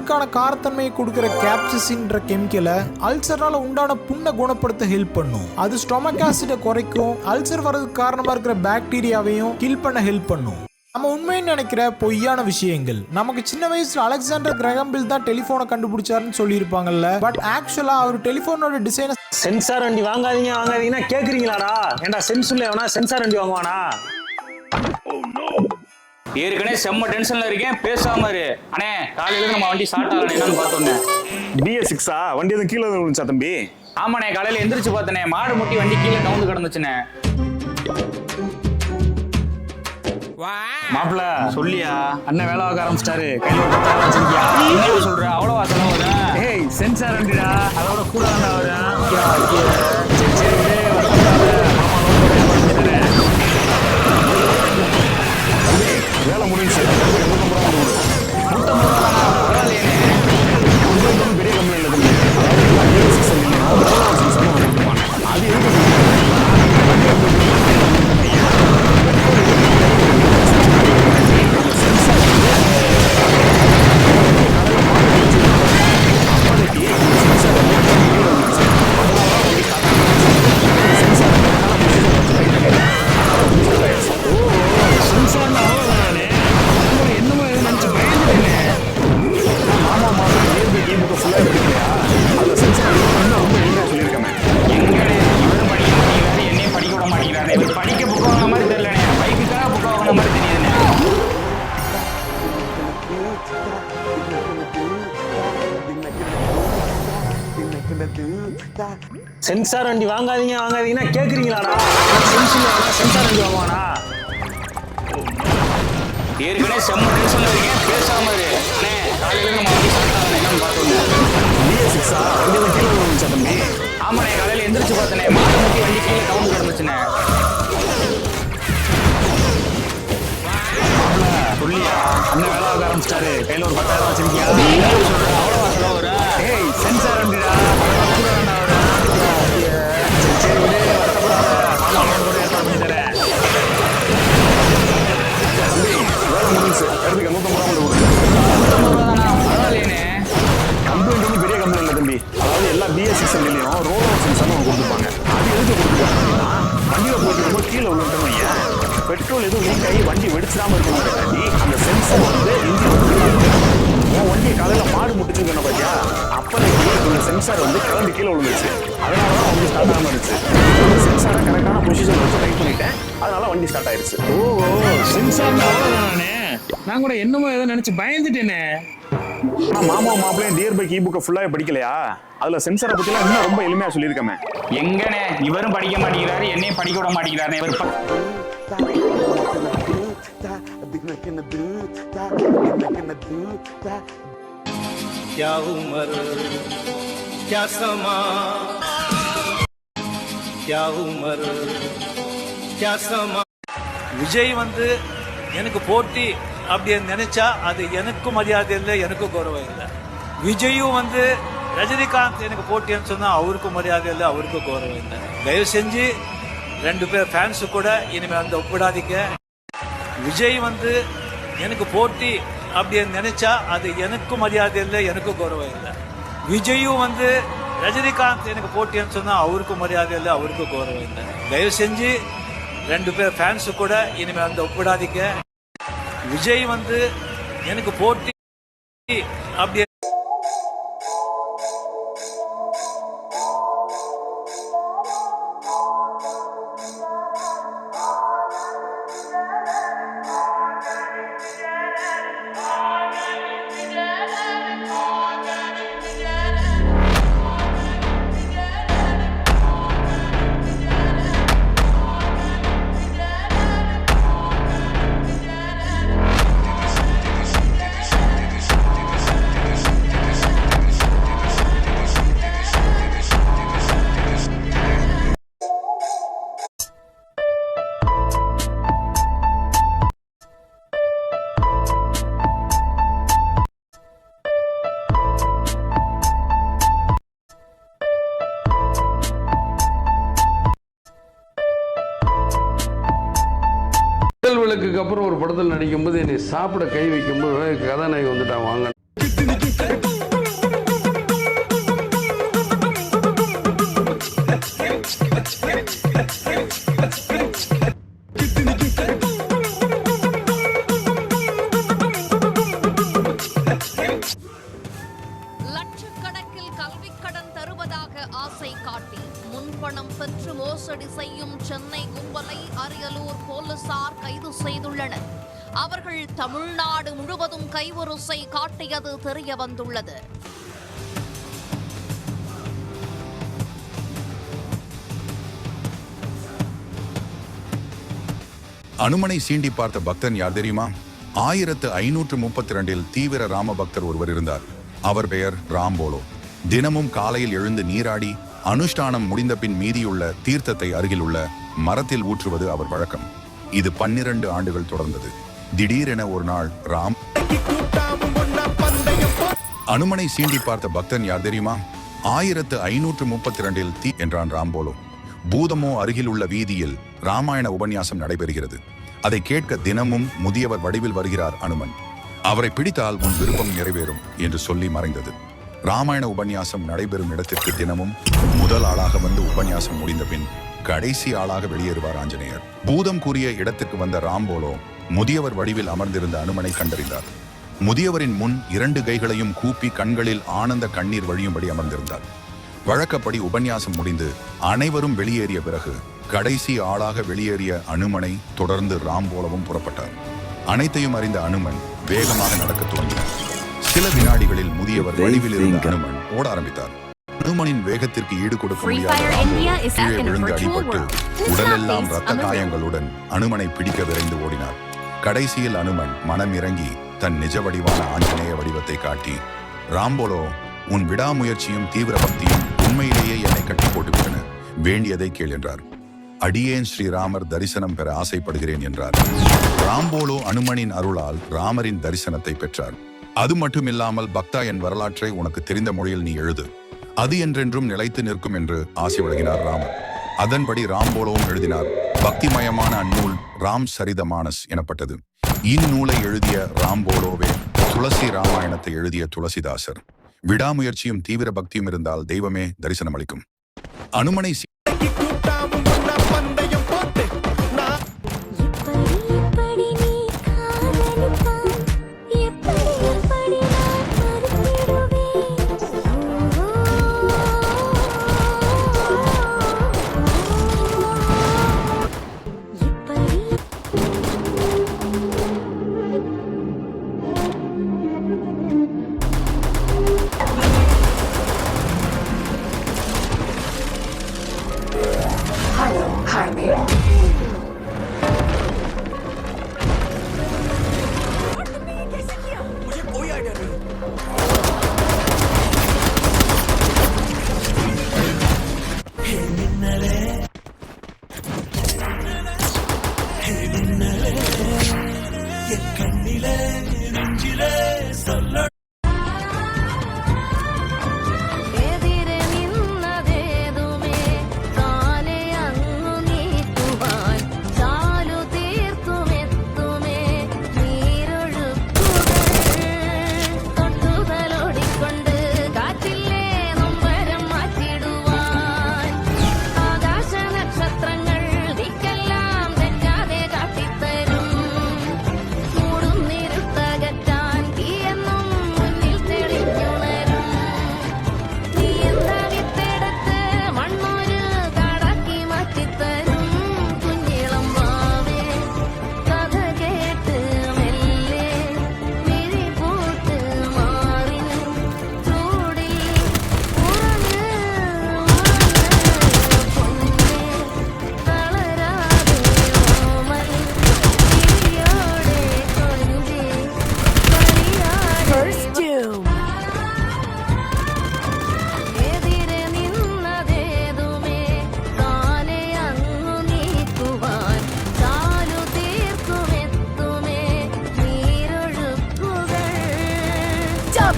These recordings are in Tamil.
அல்சருக்கான காரத்தன்மையை கொடுக்கிற கேப்சிசின்ற கெமிக்கலை அல்சரால உண்டான புண்ணை குணப்படுத்த ஹெல்ப் பண்ணும். அது ஸ்டொமக் ஆசிடை குறைக்கும், அல்சர் வரதுக்கு காரணமா இருக்கிற பாக்டீரியாவையும் கில் பண்ண ஹெல்ப் பண்ணும். நம்ம உண்மைன்னு நினைக்கிற பொய்யான விஷயங்கள். நமக்கு சின்ன வயசுல அலெக்சாண்டர் கிரஹாம் பெல் தான் டெலிபோனை கண்டுபிடிச்சாருன்னு சொல்லியிருப்பாங்கல்ல. பட் ஆக்சுவலா அவர் டெலிபோனோட டிசைனை சென்சார் வண்டி வாங்காதீங்கன்னா கேக்குறீங்களாடா? ஏன்டா சென்சுல எவனா சென்சார் வண்டி வாங்குவானா? ஏற்கனவே செம்ம டென்ஷன்ல இருக்கேன், பேசாம இரு. அண்ணே காலையில நம்ம வண்டி ஸ்டார்ட் ஆகல, என்னன்னு பார்த்தோன்னே. BS6 வண்டி எதுவும் கீழே விழுந்துச்சா தம்பி? ஆமாண்ணே, காலையில எந்திரிச்சு பார்த்தனே, மாடு முட்டி வண்டி கீழே கவுந்து கிடந்துச்சுண்ணே. மாப்பிள்ள சொல்லியா? அண்ணன் வேலை பார்க்க ஆரம்பிச்சிட்டாரு. கையில ஒரு 10,000 வச்சிருக்கியா? என்ன சொல்ற? அவ்வளவா செலவு வரும்? ஏய் சென்சார் வண்டிடா, அதோட கூட தான்டா வரும். வேலை முடிஞ்சு பெரிய கம்பெனியில் அது சென்சார் வண்டி வாங்காதீங்கன்னா கேக்குறீங்களாடா? சென்சார் வண்டி வாங்குவானா? ஏற்கனவே செம்ம டென்ஷன்ல இருக்கேன், பேசாம இரு. அண்ணே காலையில நம்ம வண்டி ஸ்டார்ட் ஆகல, என்னன்னு பார்த்தோன்னே. BS6 வண்டி எதுவும் கீழே விழுந்துச்சா தம்பி? ஆமாண்ணே, காலையில எந்திரிச்சு பார்த்தனே, மாடு முட்டி வண்டி கீழே கவுந்து கிடந்துச்சுண்ணே. சொல்லியா? அண்ணன் வேலை பார்க்க ஆரம்பிச்சிட்டாரு. கையில ஒரு 10,000 வச்சிருக்கியா? அவ்வளவா செலவு வரும்? ஏய் சென்சார் வண்டிடா, பெரிய கம்பெனி இல்லை தம்பி. அதாவது எல்லா BS6 வண்டிலையும் ரோலர் சென்சார்னு ஒன்று கொடுத்துருப்பாங்க. அது எதுக்கு கொடுத்துருக்காங்கன்னா வண்டியில் போயிட்டு கீழே விழுந்துட்டோம் வையன், பெட்ரோல் எதுவும் லீக் ஆகி வண்டி வெடிச்சிடாம இருக்கணும்ன்றக்காண்டி அந்த சென்சார் வந்து இன்ஜின் வண்டி காலையில் மாடு முட்டுச்சுன்னு பார்த்தியா, அப்போதைக்கு இந்த சென்சார் வந்து கிளம்பி கீழே விழுந்துச்சு. அதனால தான் வண்டி ஸ்டார்ட் ஆகாம இருந்துச்சு. அந்த சென்சாரை கரெக்டான பொசிஷன் வச்சு டைப் பண்ணிட்டேன், அதனால வண்டி ஸ்டார்ட் ஆயிடுச்சு. ஓ சென்சார் அவ்வளோதானே? நான் கூட என்னமோ ஏதோ நினைச்சு பயந்துட்டேனே. மாமா மாப்பிள்ளையும் டியர் பைக் புக்கை ஃபுல்லாக படிக்கலையா? அதுல சென்சாரை பத்திலாம் இன்னும் ரொம்ப எளிமையா சொல்லியிருக்கமே. எங்கனே இவரும் படிக்க மாட்டேங்கிறாரு, என்னையும் படிக்க விட மாட்டேங்கிறாரு. இவர் क्या उम्र क्या समा क्या उम्र क्या समा. விஜய் வந்து எனக்கு போட்டி அப்படின்னு நினைச்சா அது எனக்கும் மரியாதை இல்லை, எனக்கும் கௌரவம் இல்லை. விஜயும் வந்து ரஜினிகாந்த் எனக்கு போட்டின்னு சொன்னா அவருக்கும் மரியாதை இல்லை, அவருக்கும் கௌரவம் இல்லை. தயவு செஞ்சு 2 பேர் ஃபேன்ஸு கூட இனிமேல் வந்து ஒப்பிடாதீங்க. விஜய் வந்து எனக்கு போட்டி அப்படின்னு நினைச்சா அது எனக்கும் மரியாதை இல்லை, எனக்கும் கௌரவம் இல்லை. விஜயும் வந்து ரஜினிகாந்த் எனக்கு போட்டின்னு சொன்னா அவருக்கும் மரியாதை இல்லை, அவருக்கும் கௌரவம் இல்லை. தயவு செஞ்சு 2 பேர் ஃபேன்ஸு கூட இனிமேல் வந்து ஒப்பிடாதீங்க. விஜய் வந்து எனக்கு போட்டி அப்படி விளக்குக்கு அப்புறம் ஒரு படத்தில் நடிக்கும்போது என்னை சாப்பிட கை வைக்கும்போது கதாநாயகி வந்துட்டான் வாங்க. லட்சக்கணக்கில் கல்விக் கடன் தருவதாக ஆசை காட்டி முன்பணம் பெற்று மோசடி செய்யும் சென்னை கும்பலை அரியலூர் போலீசார் கைது செய்துள்ளனர். அவர்கள் தமிழ்நாடு முழுவதும் கைவரிசை காட்டியது தெரியவந்துள்ளது. அனுமனை சீண்டி பார்த்த பக்தன் யார் தெரியுமா? 1532 தீவிர ராம பக்தர் ஒருவர் இருந்தார். அவர் பெயர் ராம்போலோ. தினமும் காலையில் எழுந்து நீராடி அனுஷ்டானம் முடிந்த பின் மீதியுள்ள தீர்த்தத்தை அருகில் உள்ள மரத்தில் ஊற்றுவது அவர் வழக்கம். இது 12 ஆண்டுகள் தொடர்ந்தது. திடீரென ஒரு நாள் அனுமனை சீண்டி பார்த்த பக்தன் யார் தெரியுமா? 1532 என்றான் ராம்போலோ. பூதமோ அருகில் உள்ள வீதியில் ராமாயண உபன்யாசம் நடைபெறுகிறது. அதை கேட்க தினமும் முதியவர் வடிவில் வருகிறார் அனுமன். அவரை பிடித்தால் உன் விருப்பம் நிறைவேறும் என்று சொல்லி மறைந்தது. ராமாயண உபன்யாசம் நடைபெறும் இடத்திற்கு தினமும் முதல் ஆளாக வந்து உபன்யாசம் முடிந்த பின் கடைசி ஆளாக வெளியேறுவார் ஆஞ்சநேயர். பூதம் கூறிய இடத்திற்கு வந்த ராம்போலோ முதியவர் வடிவில் அமர்ந்திருந்த அனுமனை கண்டறிந்தார். முதியவரின் முன் 2 கைகளையும் கூப்பி கண்களில் ஆனந்த கண்ணீர் வழியும்படி அமர்ந்திருந்தார். வழக்கப்படி உபன்யாசம் முடிந்து அனைவரும் வெளியேறிய பிறகு கடைசி ஆளாக வெளியேறிய அனுமனை தொடர்ந்து ராம்போலவும் புறப்பட்டார். அனைத்தையும் அறிந்த அனுமன் வேகமாக நடக்க துவங்கினார். சில வினாடிகளில் முதியவர் வடிவில் இருந்த அனுமன் ஓட ஆரம்பித்தார். அனுமனின் வேகத்திற்கு ஈடு கொடுக்க முடியாத கீழே விழுந்து அடிபட்டு உடலெல்லாம் இரத்த காயங்களுடன் அனுமனை பிடிக்க விரைந்து ஓடினார். கடைசியில் அனுமன் மனம் இறங்கி தன் நிஜ வடிவான ஆஞ்சநேய வடிவத்தை காட்டி, ராம்போலோ, உன் விடாமுயற்சியும் தீவிர பக்தியும் உண்மையிலேயே என்னை கட்டி போட்டுவிட்டன. வேண்டியதை கேள் என்றார். அடியேன் ஸ்ரீராமர் தரிசனம் பெற ஆசைப்படுகிறேன் என்றார். ராம்போலோ அனுமனின் அருளால் ராமரின் தரிசனத்தை பெற்றார். அது மட்டுமில்லாமல், பக்தா, என் வரலாற்றை உனக்கு தெரிந்த மொழியில் நீ எழுது, அது என்றென்றும் நிலைத்து நிற்கும் என்று ஆசை வழங்கினார் ராமர். அதன்படி ராம்போலோவும் எழுதினார். பக்திமயமான அந்நூல் ராம் சரிதமானஸ் எனப்பட்டது. இந்நூலை எழுதிய ராம்போலோவே துளசி ராமாயணத்தை எழுதிய துளசிதாசர். விடாமுயற்சியும் தீவிர பக்தியும் இருந்தால் தெய்வமே தரிசனம் அளிக்கும். அனுமனை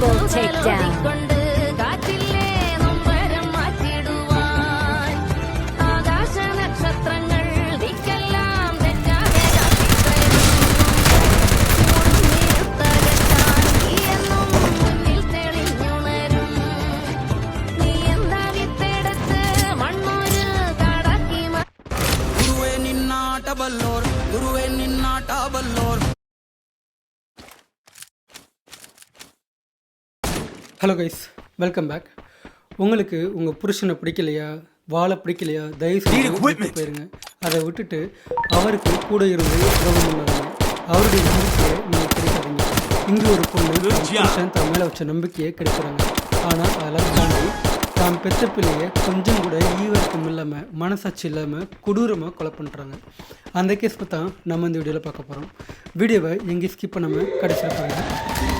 Double takedown. Hello guys, welcome back. உங்களுக்கு உங்கள் புருஷனை பிடிக்கலையா, வாழை பிடிக்கலையா, தயவு செய்து விட்டு போயிருங்க. அதை விட்டுட்டு அவருக்கு கூட இருந்து உதவி பண்ணாங்க. அவருடைய நம்பிக்கையை நீங்கள் கிடைக்காதீங்க. இங்கே ஒரு பொண்ணு தன் புருஷன் தன் மேலே வச்ச நம்பிக்கையை கிடைக்கிறாங்க. ஆனால் அதெல்லாம் தாண்டி தான் பெற்ற பிள்ளையை கொஞ்சம் கூட ஈவருக்கும் இல்லாமல் மனசாட்சி இல்லாமல் கொடூரமாக கொலை பண்ணுறாங்க. அந்த கேஸ் தான் நம்ம இந்த வீடியோவில் பார்க்க போகிறோம். வீடியோவை எங்கேயும் ஸ்கிப் பண்ணாமல் கடைசியில் பாருங்கள்.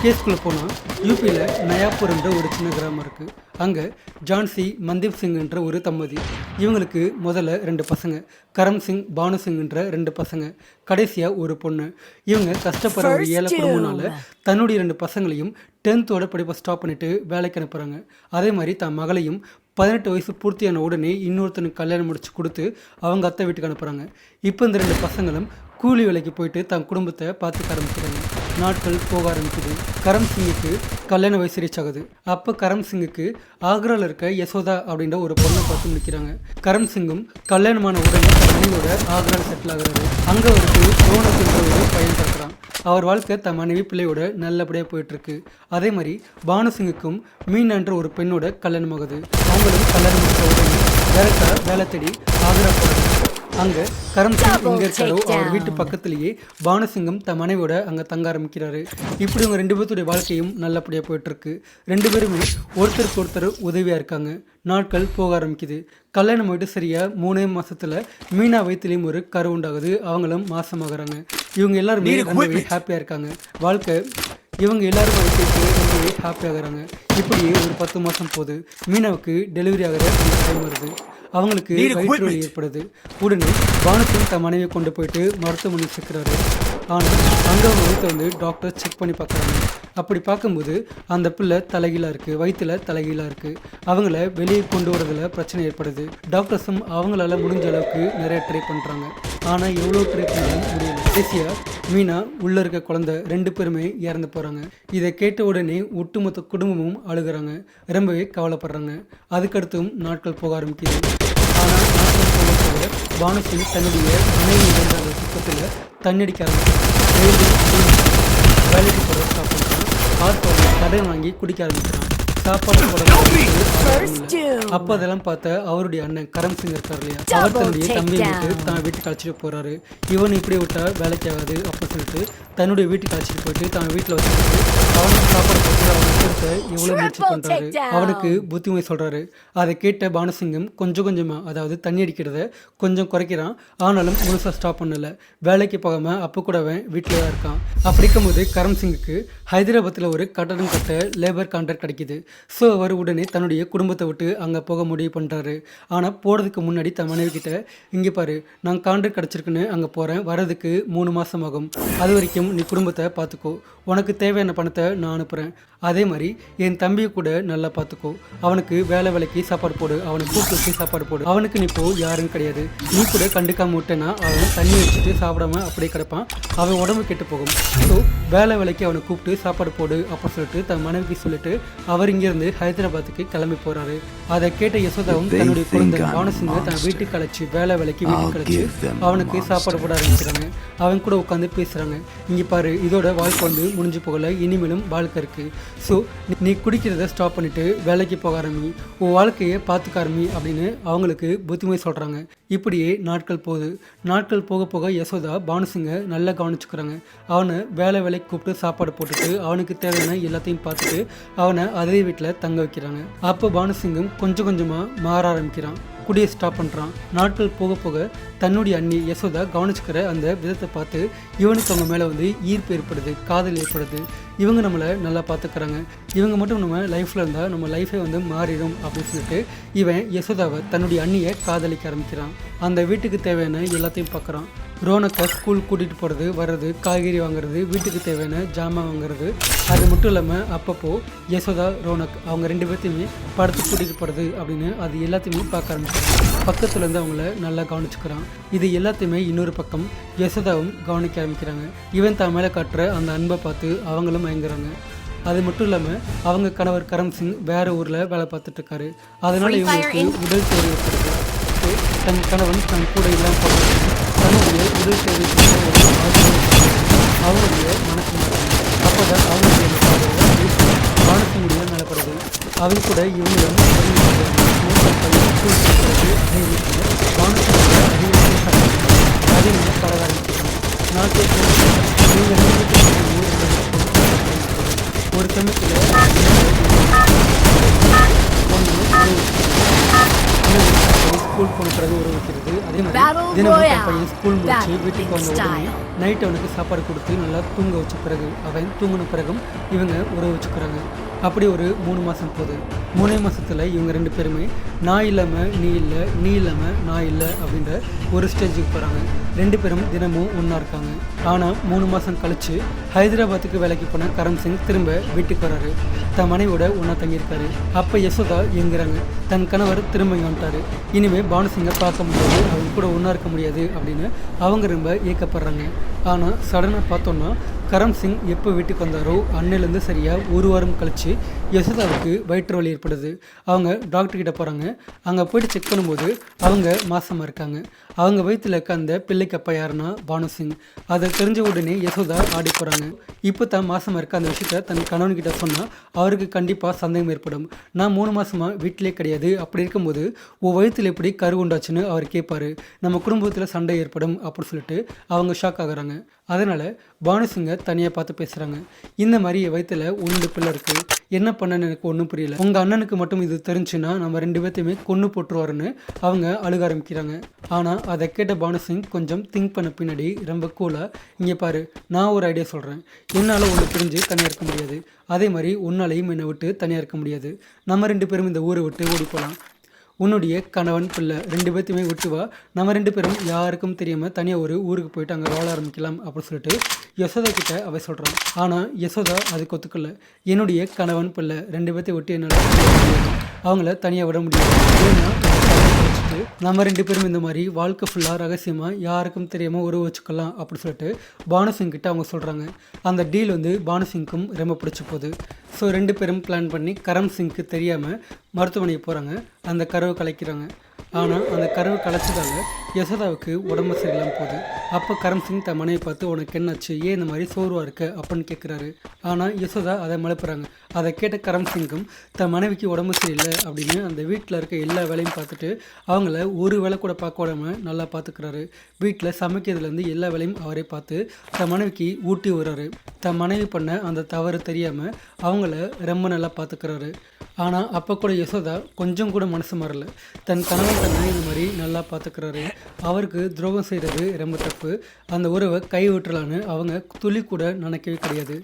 கேஸ்குள்ளே போனால் யூபியில் நயாப்பூர்ன்ற ஒரு சின்ன கிராமம் இருக்குது. அங்கே ஜான்சி மந்தீப் சிங்ன்ற ஒரு தம்பதி. இவங்களுக்கு முதல்ல 2 பசங்க, கரம் சிங், பானு சிங்ன்ற 2 பசங்க, கடைசியாக ஒரு பொண்ணு. இவங்க கஷ்டப்படுற ஒரு ஏழை குடும்பம்னால தன்னுடைய 2 பசங்களையும் 10th படிப்பை ஸ்டாப் பண்ணிவிட்டு வேலைக்கு அனுப்புகிறாங்க. அதே மாதிரி தன் மகளையும் 18 வயசு பூர்த்தியான உடனே இன்னொருத்தனுக்கு கல்யாணம் முடிச்சு கொடுத்து அவங்க அத்தை வீட்டுக்கு அனுப்புகிறாங்க. இப்போ இந்த 2 பசங்களும் கூலி வேலைக்கு போயிட்டு தன் குடும்பத்தை பார்த்துக்க ஆரம்பிக்கிறாங்க. நாட்கள் போக ஆரம்பிக்குது. கரம் சிங்குக்கு கல்யாண வயசு ரீச் ஆகுது. அப்போ கரம் சிங்குக்கு ஆக்ராவில் இருக்க யசோதா அப்படின்ற ஒரு பொண்ணை பார்த்து முடிக்கிறாங்க. கரம் சிங்கும் கல்யாணமான உடனே மனைவியோட ஆக்ராவில் செட்டில் ஆகுறாரு. அங்கே அவருக்கு ரோனக்குன்ற ஒரு பையன் பிறக்கிறான். அவர் வாழ்க்கை தன் மனைவி பிள்ளையோட நல்லபடியாக போயிட்டுருக்கு. அதே மாதிரி பானு சிங்குக்கும் மீனான்ற ஒரு பெண்ணோட கல்யாணம் ஆகுது. அவங்களும் கல்யாணம் முடிச்ச உடனே டேரக்டாக வேலை தேடி ஆக்ரா போகிறாங்க. அங்கே கரம் சிங் எங்கே இருக்காரோ அவர் வீட்டு பக்கத்துலேயே பானுசிங்கம் தன் மனைவியோட அங்கே தங்க ஆரம்பிக்கிறாரு. இப்படி அவங்க 2 பேர்த்துடைய வாழ்க்கையும் நல்லபடியாக போயிட்டுருக்கு. 2 பேருமே ஒருத்தருக்கு ஒருத்தர் உதவியாக இருக்காங்க. நாட்கள் போக ஆரம்பிக்குது. கல்யாணம் போயிட்டு சரியாக 3 மாதத்தில் மீனா வயிற்றுலேயும் ஒரு கரு உண்டாகுது. அவங்களும் மாசமாகறாங்க. இவங்க எல்லாருமே ரொம்பவே ஹாப்பியாக இருக்காங்க. வாழ்க்கை இவங்க எல்லாரும் வயிற்றுக்கு ரொம்பவே ஹாப்பியாகிறாங்க. இப்படியே ஒரு 10 மாதம் போகுது. மீனாவுக்கு டெலிவரி ஆகிற டைம் வருது. அவங்களுக்கு வயிற்று வலி ஏற்படுது. உடனே பானுசிங் தன் மனைவியை கொண்டு போயிட்டு மருத்துவமனையில் சேர்க்குறாரு. ஆனால் அங்கே அவங்க வயிற்று டாக்டர் செக் பண்ணி பார்க்குறாங்க. அப்படி பார்க்கும்போது அந்த பிள்ளை தலைகீழாக இருக்குது, வயிற்றில் தலைகீழாக இருக்குது. அவங்கள வெளியே கொண்டு வரதில் பிரச்சனை ஏற்படுது. டாக்டர்ஸும் அவங்களால முடிஞ்ச அளவுக்கு நிறைய ட்ரை பண்ணுறாங்க. ஆனால் எவ்வளோ ட்ரை பண்ணாலும் முடியல. கடைசியாக மீனா உள்ளே இருக்க குழந்தை 2 பேருமே இறந்து போகிறாங்க. இதை கேட்ட உடனே ஒட்டுமொத்த குடும்பமும் அழுகிறாங்க, ரொம்பவே கவலைப்படுறாங்க. அதுக்கடுத்தும் நாட்கள் போக ஆரம்பிக்குது. ஆனால் நாட்கள் போக போக பானுசிங் தன்னுடைய மனைவி இருந்த அந்த சுத்தத்தில் தண்ணடிக்க ஆரம்பிக்கிறான். வேலைக்கு போகிற ஸ்டாப் பண்ணுறான். ஆட்டோவில் கடன் வாங்கி குடிக்க ஆரம்பிக்கிறான். சாப்பாடு அப்போ அதெல்லாம் பார்த்த அவருடைய அண்ணன் கரம் சிங் இருக்கார் இல்லையா, அவர் தன்னுடைய தம்பியை விட்டு தான் வீட்டுக்கு அழைச்சிட்டு போறாரு. இவன் இப்படி விட்டா வேலைக்கு ஆகாது அப்படின்னு சொல்லிட்டு தன்னுடைய வீட்டுக்கு அழைச்சிட்டு போயிட்டு தான் வீட்டில் வச்சுட்டு அவனுக்கு சாப்பாடு போட்டு அவனை கொடுத்த எவ்வளோ முயற்சி பண்றாரு. அவனுக்கு புத்திமொழி சொல்றாரு. அதை கேட்ட பானுசிங்கம் கொஞ்சம் கொஞ்சமாக, அதாவது தண்ணி அடிக்கிறத கொஞ்சம் குறைக்கிறான். ஆனாலும் முழுசாக ஸ்டாப் பண்ணல. வேலைக்கு போகாம அப்போ கூட அவன் வீட்டில் தான் இருக்கான். அப்படி இருக்கும்போது கரம் சிங்குக்கு ஹைதராபாத்தில் ஒரு கட்டடம் கட்ட லேபர் கான்ட்ராக்ட் கிடைக்குது. ஸோ அவர் உடனே தன்னுடைய குடும்பத்தை விட்டு அங்கே போக முடிவு பண்ணுறாரு. ஆனால் போகிறதுக்கு முன்னாடி தன் மனைவி கிட்ட, இங்கே பாரு, நான் கான்ட்ராக்ட் கிடச்சிருக்குன்னு அங்கே போகிறேன், வரதுக்கு 3 மாதம் ஆகும். அது வரைக்கும் நீ குடும்பத்தை பார்த்துக்கோ, உனக்கு தேவையான பணத்தை நான் அனுப்புகிறேன். அதே மாதிரி என் தம்பியை கூட நல்லா பார்த்துக்கோ, அவனுக்கு வேலைக்கு சாப்பாடு போடு, அவனுக்கு கூப்பிட்டு வச்சு சாப்பாடு போடு. அவனுக்கு நீ இப்போ யாரும் கிடையாது. நீ கூட கண்டுக்காம விட்டேன்னா அவன் தண்ணி வச்சுட்டு சாப்பிடாம அப்படியே கிடப்பான், அவன் உடம்பு கெட்டு போகும். ஸோ வேலைக்கு அவனை கூப்பிட்டு சாப்பாடு போடு அப்படின்னு சொல்லிட்டு தன் மனைவிக்கு சொல்லிட்டு அவர் இங்கேருந்து ஹைதராபாத்துக்கு கிளம்பி போகிறாரு. அதை கேட்ட யசோதாவும் தன்னுடைய குழந்தை பானுசிங்கை தன் வீட்டுக்கு அழைச்சி வேலைக்கு வீட்டுக்கு அழைச்சி அவனுக்கு சாப்பாடு போட ஆரம்பிக்கிறாங்க. அவன் கூட உட்காந்து பேசுகிறாங்க. இங்கே பாரு, இதோட வாழ்க்கை முடிஞ்சு போகலை, இனிமேலும் வாழ்க்கை இருக்குது. ஸோ நீ குடிக்கிறத ஸ்டாப் பண்ணிவிட்டு வேலைக்கு போக ஆரம்பி, உன் வாழ்க்கையை பார்த்துக்க ஆரம்பி அப்படின்னு அவங்களுக்கு புத்திமொழி சொல்கிறாங்க. இப்படியே நாட்கள் போகுது. நாட்கள் போக போக யசோதா பானுசிங்கை நல்லா கவனிச்சுக்கிறாங்க. அவனை வேலைக்கு கூப்பிட்டு சாப்பாடு போட்டுட்டு அவனுக்கு தேவையான எல்லாத்தையும் பார்த்துட்டு அவனை அதே வீட்டில் தங்க வைக்கிறாங்க. அப்போ பானுசிங்கம் கொஞ்சம் கொஞ்சமாக மாற ஆரம்பிக்கிறான். குடியை ஸ்டாப் பண்ணுறான். நாட்கள் போக போக தன்னுடைய அண்ணி யசோதா கவனிச்சுக்கிற அந்த விதத்தை பார்த்து இவனுக்கு அவங்க மேலே ஈர்ப்பு ஏற்படுது, காதல் ஏற்படுது. இவங்க நம்மளை நல்லா பார்த்துக்கிறாங்க, இவங்க மட்டும் நம்ம லைஃப்பில் இருந்தால் நம்ம லைஃபே மாறிடும் அப்படின்னு சொல்லிட்டு இவன் யசோதாவை தன்னுடைய அண்ணியை காதலிக்க ஆரம்பிக்கிறான். அந்த வீட்டுக்கு தேவையான எல்லாத்தையும் பார்க்குறான். ரோனக்கை ஸ்கூல் கூட்டிகிட்டு போகிறது, வர்றது, காய்கறி வாங்குறது, வீட்டுக்கு தேவையான ஜாமான் வாங்குறது. அது மட்டும் இல்லாமல் அப்பப்போ யசோதா, ரோனக் அவங்க 2 பேர்த்தையுமே படத்துக்கு கூட்டிகிட்டு போகிறது அப்படின்னு அது எல்லாத்தையுமே பார்க்க ஆரம்பிக்கிறான். பக்கத்தில் இருந்து அவங்கள நல்லா கவனிச்சுக்கிறான். இது எல்லாத்தையுமே இன்னொரு பக்கம் யசோதாவும் கவனிக்க ஆரம்பிக்கிறாங்க. இவன் தான் மேலே காட்டுற அந்த அன்பை பார்த்து அவங்களும் மயங்குறாங்க. அது மட்டும் இல்லாமல் அவங்க கணவர் கரம் சிங் வேறு ஊரில் வேலை பார்த்துட்ருக்காரு. அதனால் இவங்களுக்கு உடல் தேவை ஏற்படுது. தன் கணவன் தன் கூட இல்லாமல் போகிறது தன்னுடைய உடல் தேவை அவங்களுடைய மனசு மாறாங்க. அப்போ தான் அவங்களுடைய மனசு முடிய நலப்படுது. அவங்க கூட இவங்களும் அதே மாதிரி பழக ஆரம்பிச்சிருக்காங்க. நான் கேட்குறேன், ஒரு ஸ்கூல் போன பிறகு உறவு வைக்கிறது. அதே மாதிரி தினமும் பையன் ஸ்கூல் முடிச்சு வீட்டுக்கு வந்த உடனே நைட் அவனுக்கு சாப்பாடு கொடுத்து நல்லா தூங்க வச்ச பிறகு அவன் தூங்கின பிறகும் இவங்க உறவு வச்சுக்கிறாங்க. அப்படி ஒரு 3 மாதம் போகுது. 3 மாதத்தில் இவங்க 2 பேருமே நான் இல்லாமல் நீ இல்லை, நீ இல்லாமல் நான் இல்லை அப்படின்ற ஒரு ஸ்டேஜுக்கு போகிறாங்க. 2 பேரும் தினமும் ஒன்றா இருக்காங்க. ஆனால் 3 மாதம் கழித்து ஹைதராபாத்துக்கு வேலைக்கு போன கரம் சிங் திரும்ப வீட்டுக்கு வராரு. தன் மனைவியோட ஒன்றா தங்கியிருக்காரு. அப்போ யசோதா எங்கிறாங்க, தன் கணவர் திரும்ப இங்கே வந்துட்டாரு, இனிமேல் பானுசிங்கை பார்க்க முடியாது, அவங்க கூட ஒன்றா இருக்க முடியாது அப்படின்னு அவங்க ரொம்ப ஏக்கப்படுறாங்க. ஆனால் சடனாக பார்த்தோன்னா கரம் சிங் எப்போ வீட்டுக்கு வந்தாரோ அன்னையிலேருந்து சரியாக 1 வாரம் கழித்து யசோதாவுக்கு வயிற்று வலி ஏற்படுது. அவங்க டாக்டர்கிட்ட போகிறாங்க. அங்கே போய்ட்டு செக் பண்ணும்போது அவங்க மாசமாக இருக்காங்க. அவங்க வயிற்றில் இருக்க அந்த பிள்ளைக்கு அப்பா யாருன்னா பானுசிங். அதை தெரிஞ்ச உடனே யசோதா ஆடி போகிறாங்க. இப்போ தான் மாசமாக இருக்க அந்த விஷயத்த தன் கணவன்கிட்ட சொன்னால் அவருக்கு கண்டிப்பாக சந்தேகம் ஏற்படும். நான் 3 மாதமாக வீட்டிலே கிடையாது, அப்படி இருக்கும்போது உன் வயிற்றில் எப்படி கரு உண்டாச்சுன்னு அவர் கேட்பார், நம்ம குடும்பத்தில் சண்டை ஏற்படும் அப்படின்னு சொல்லிட்டு அவங்க ஷாக் ஆகுறாங்க. அதனால் பானுசிங்கை தனியாக பார்த்து பேசுகிறாங்க. இந்த மாதிரி வயிற்றில் 1 பிள்ளை இருக்குது, என்ன பண்ணன்னு எனக்கு ஒன்றும் புரியல, உங்கள் அண்ணனுக்கு மட்டும் இது தெரிஞ்சுன்னா நம்ம 2 பேர்த்தையுமே கொன்று போட்டுருவாருன்னு அவங்க அழுக ஆரம்பிக்கிறாங்க. ஆனால் அதை கேட்ட பானுசிங் கொஞ்சம் திங்க் பண்ண பின்னாடி ரொம்ப கூலாக, இங்கே பாரு, நான் ஒரு ஐடியா சொல்கிறேன், என்னால் ஒன்று பிரிஞ்சு தனியாக இருக்க முடியாது, அதே மாதிரி உன்னாலையும் என்னை விட்டு தனியாக இருக்க முடியாது, நம்ம 2 பேரும் இந்த ஊரை விட்டு ஓடி போகலாம், உன்னுடைய கணவன் பிள்ளை 2 பேர்த்தையுமே விட்டு வா, நம்ம 2 பேரும் யாருக்கும் தெரியாமல் தனியாக ஒரு ஊருக்கு போயிட்டு அங்கே வாழ ஆரம்பிக்கலாம் அப்படின்னு சொல்லிட்டு யசோதா கிட்ட அவ சொல்கிறான். ஆனால் யசோதா அதுக்கு ஒத்துக்கல. என்னுடைய கணவன் பிள்ளை 2 பேர்த்தை விட்டு என்னால் அவங்கள தனியாக விட முடியாது, ஏன்னா நம்ம 2 பேரும் இந்த மாதிரி வாழ்க்கை ஃபுல்லாக ரகசியமாக யாருக்கும் தெரியாமல் உறவு வச்சுக்கலாம் அப்படின்னு சொல்லிட்டு பானுசிங் கிட்ட அவங்க சொல்கிறாங்க. அந்த டீல் வந்து பானுசிங்க்கும் ரொம்ப பிடிச்சி போகுது. ஸோ 2 பேரும் பிளான் பண்ணி கரம் சிங்க்கு தெரியாமல் மருத்துவமனைக்கு போகிறாங்க. அந்த கருவை கலைக்கிறாங்க. ஆனால் அந்த கருவை கலைச்சதால யசோதாவுக்கு உடம்பு சரியில்லாமல் போகுது. அப்போ கரம் சிங் தன் மனையை பார்த்து, உனக்கு என்னாச்சு, ஏன் இந்த மாதிரி சோர்வாக இருக்க அப்படின்னு கேட்குறாரு. ஆனால் யசோதா அதை மழுப்புறாங்க. அதை கேட்ட கரம் சிங்கும் தன் மனைவிக்கு உடம்பு சரியில்லை அப்படின்னு அந்த வீட்டில் இருக்க எல்லா வேலையும் பார்த்துட்டு அவங்கள ஒரு வேலை கூட பார்க்க விடாமல் நல்லா பார்த்துக்கிறாரு. வீட்டில் சமைக்கிறதுலேருந்து எல்லா வேலையும் அவரே பார்த்து தன் மனைவிக்கு ஊட்டி வர்றாரு. தன் மனைவி பண்ண அந்த தவறு தெரியாமல் அவங்கள ரொம்ப நல்லா பார்த்துக்கிறாரு. ஆனால் அப்போ கூட யசோதா கொஞ்சம் கூட மனசு மாறல. தன் கணவன் தன்னை இந்த மாதிரி நல்லா பார்த்துக்கிறாரு, அவருக்கு துரோகம் செய்கிறது ரொம்ப தப்பு, அந்த உறவை கை விட்டுலான்னு அவங்க துளி கூட நினைக்கவே கிடையாது.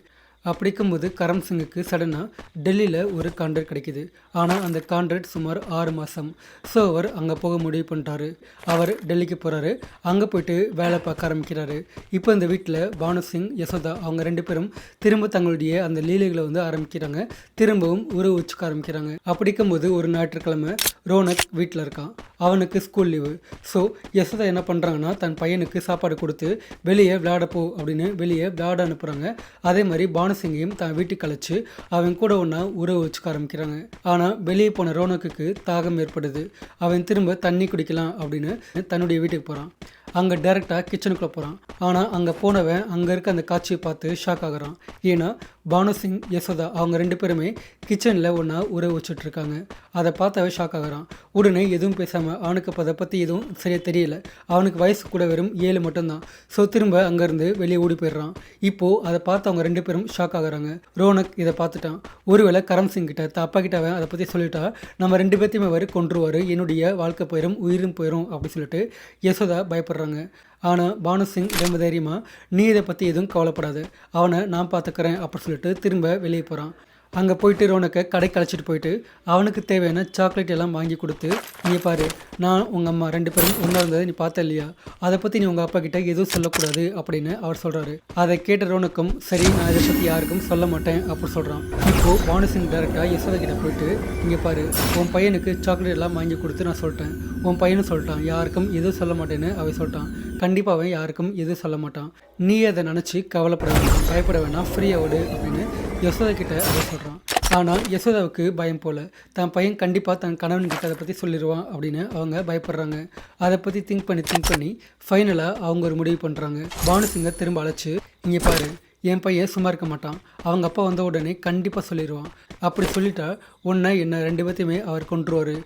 அப்படிக்கும்போது கரம் சிங்குக்கு சடனாக டெல்லியில் ஒரு கான்ட்ராக்ட் கிடைக்கிது. ஆனால் அந்த கான்ட்ராக்ட் சுமார் 6 மாதம். ஸோ அவர் அங்கே போக முடிவு பண்ணிட்டாரு. அவர் டெல்லிக்கு போகிறாரு. அங்கே போயிட்டு வேலை பார்க்க ஆரம்பிக்கிறாரு. இப்போ இந்த வீட்டில் பானுசிங் யசோதா அவங்க 2 பேரும் திரும்ப தங்களுடைய அந்த லீலைகளை வந்து ஆரம்பிக்கிறாங்க. திரும்பவும் உறவு வச்சுக்க ஆரம்பிக்கிறாங்க. அப்படிக்கும்போது ஒரு ஞாயிற்றுக்கிழமை ரோனக் வீட்டில் இருக்கான். அவனுக்கு ஸ்கூல் லீவு. ஸோ யசோதா என்ன பண்ணுறாங்கன்னா தன் பையனுக்கு சாப்பாடு கொடுத்து வெளியே விளையாடப்போ அப்படின்னு வெளியே விளையாட அனுப்புகிறாங்க. அதே மாதிரி பானுசிங்கையும் தான் வீட்டுக்கு அழைச்சி அவன் கூட ஒன்றா உறவு வச்சுக்க ஆரம்பிக்கிறாங்க. ஆனால் வெளியே போன ரோனக்குக்கு தாகம் ஏற்படுது. அவன் திரும்ப தண்ணி குடிக்கலாம் அப்படின்னு தன்னுடைய வீட்டுக்கு போகிறான். அங்கே டேரெக்டாக கிச்சனுக்குள்ளே போகிறான். ஆனால் அங்கே போனவன் அங்கே இருக்க அந்த காட்சியை பார்த்து ஷாக் ஆகுறான். ஏன்னா பானுசிங் யசோதா அவங்க 2 பேருமே கிச்சனில் ஒன்றா உறவு வச்சுட்ருக்காங்க. அதை பார்த்தவன் ஷாக் ஆகுறான். உடனே எதுவும் பேசாமல், அவனுக்கு அதை பற்றி எதுவும் சரியாக தெரியல, அவனுக்கு வயசு கூட வெறும் 7 மட்டும்தான். ஸோ திரும்ப அங்கேருந்து வெளியே ஓடி போயிடுறான். இப்போது அதை பார்த்து அவங்க 2 பேரும் ஷாக் ஆகுறாங்க. ரோனக் இதை பார்த்துட்டான். ஒருவேளை கரம் சிங் கிட்ட அப்பா கிட்ட அவன் அதை பற்றி சொல்லிட்டா நம்ம 2 பேர்த்தையுமே அவர் கொன்றுவார், என்னுடைய வாழ்க்கை போயிடும், உயிரும் போயிடும் அப்படின்னு சொல்லிட்டு யசோதா பயப்படுறாங்க. ஆனால் பானுசிங் ரொம்ப தைரியமாக, நீ இதை பற்றி எதுவும் கவலைப்படாது, அவனை நான் பார்த்துக்கிறேன் அப்படின்னு சொல்லிட்டு திரும்ப வெளியே போகிறான். அங்கே போயிட்டு ரோனக்கை கடைக்கு அழைச்சிட்டு போயிட்டு அவனுக்கு தேவையான சாக்லேட் எல்லாம் வாங்கி கொடுத்து, இங்கே பாரு, நான் உங்கள் அம்மா 2 பேரும் ஒன்றா இருந்ததை நீ பார்த்த இல்லையா, அதை பற்றி நீ உங்கள் அப்பா கிட்ட எதுவும் சொல்லக்கூடாது அப்படின்னு அவர் சொல்கிறாரு. அதை கேட்ட ரோனக்கும், சரி நான் இதை பற்றி யாருக்கும் சொல்ல மாட்டேன் அப்படின்னு சொல்கிறான். இப்போது பானுசிங் டேரெக்டாக யசோதா கிட்ட போயிட்டு, இங்கே பாரு, உன் பையனுக்கு சாக்லேட் எல்லாம் வாங்கி கொடுத்து நான் சொல்லிட்டேன், உன் பையனும் சொல்லிட்டான் யாருக்கும் எதுவும் சொல்ல மாட்டேன்னு அவன் சொல்லிட்டான். கண்டிப்பாக அவன் யாருக்கும் எதுவும் சொல்ல மாட்டான், நீ அதை நினச்சி கவலைப்பட வேண்டாம், பயப்பட வேண்டாம், ஃப்ரீயாக விடு அப்படின்னு யசோதா கிட்ட அதை சொல்கிறான். ஆனால் யசோதாவுக்கு பயம் போல், தன் பையன் கண்டிப்பாக தன் கணவன்கிட்ட அதை பற்றி சொல்லிடுவான் அப்படின்னு அவங்க பயப்படுறாங்க. அதை பற்றி திங்க் பண்ணி ஃபைனலாக அவங்க ஒரு முடிவு பண்ணுறாங்க. பானுசிங்கை திரும்ப அழைச்சி, இங்கே பாரு, என் பையன் சும்மா இருக்க மாட்டான், அவங்க அப்பா வந்த உடனே கண்டிப்பாக சொல்லிடுவான், அப்படி சொல்லிட்டா உன்னை என்ன 2 பேர்த்தையுமே அவர் கொன்றுவார்,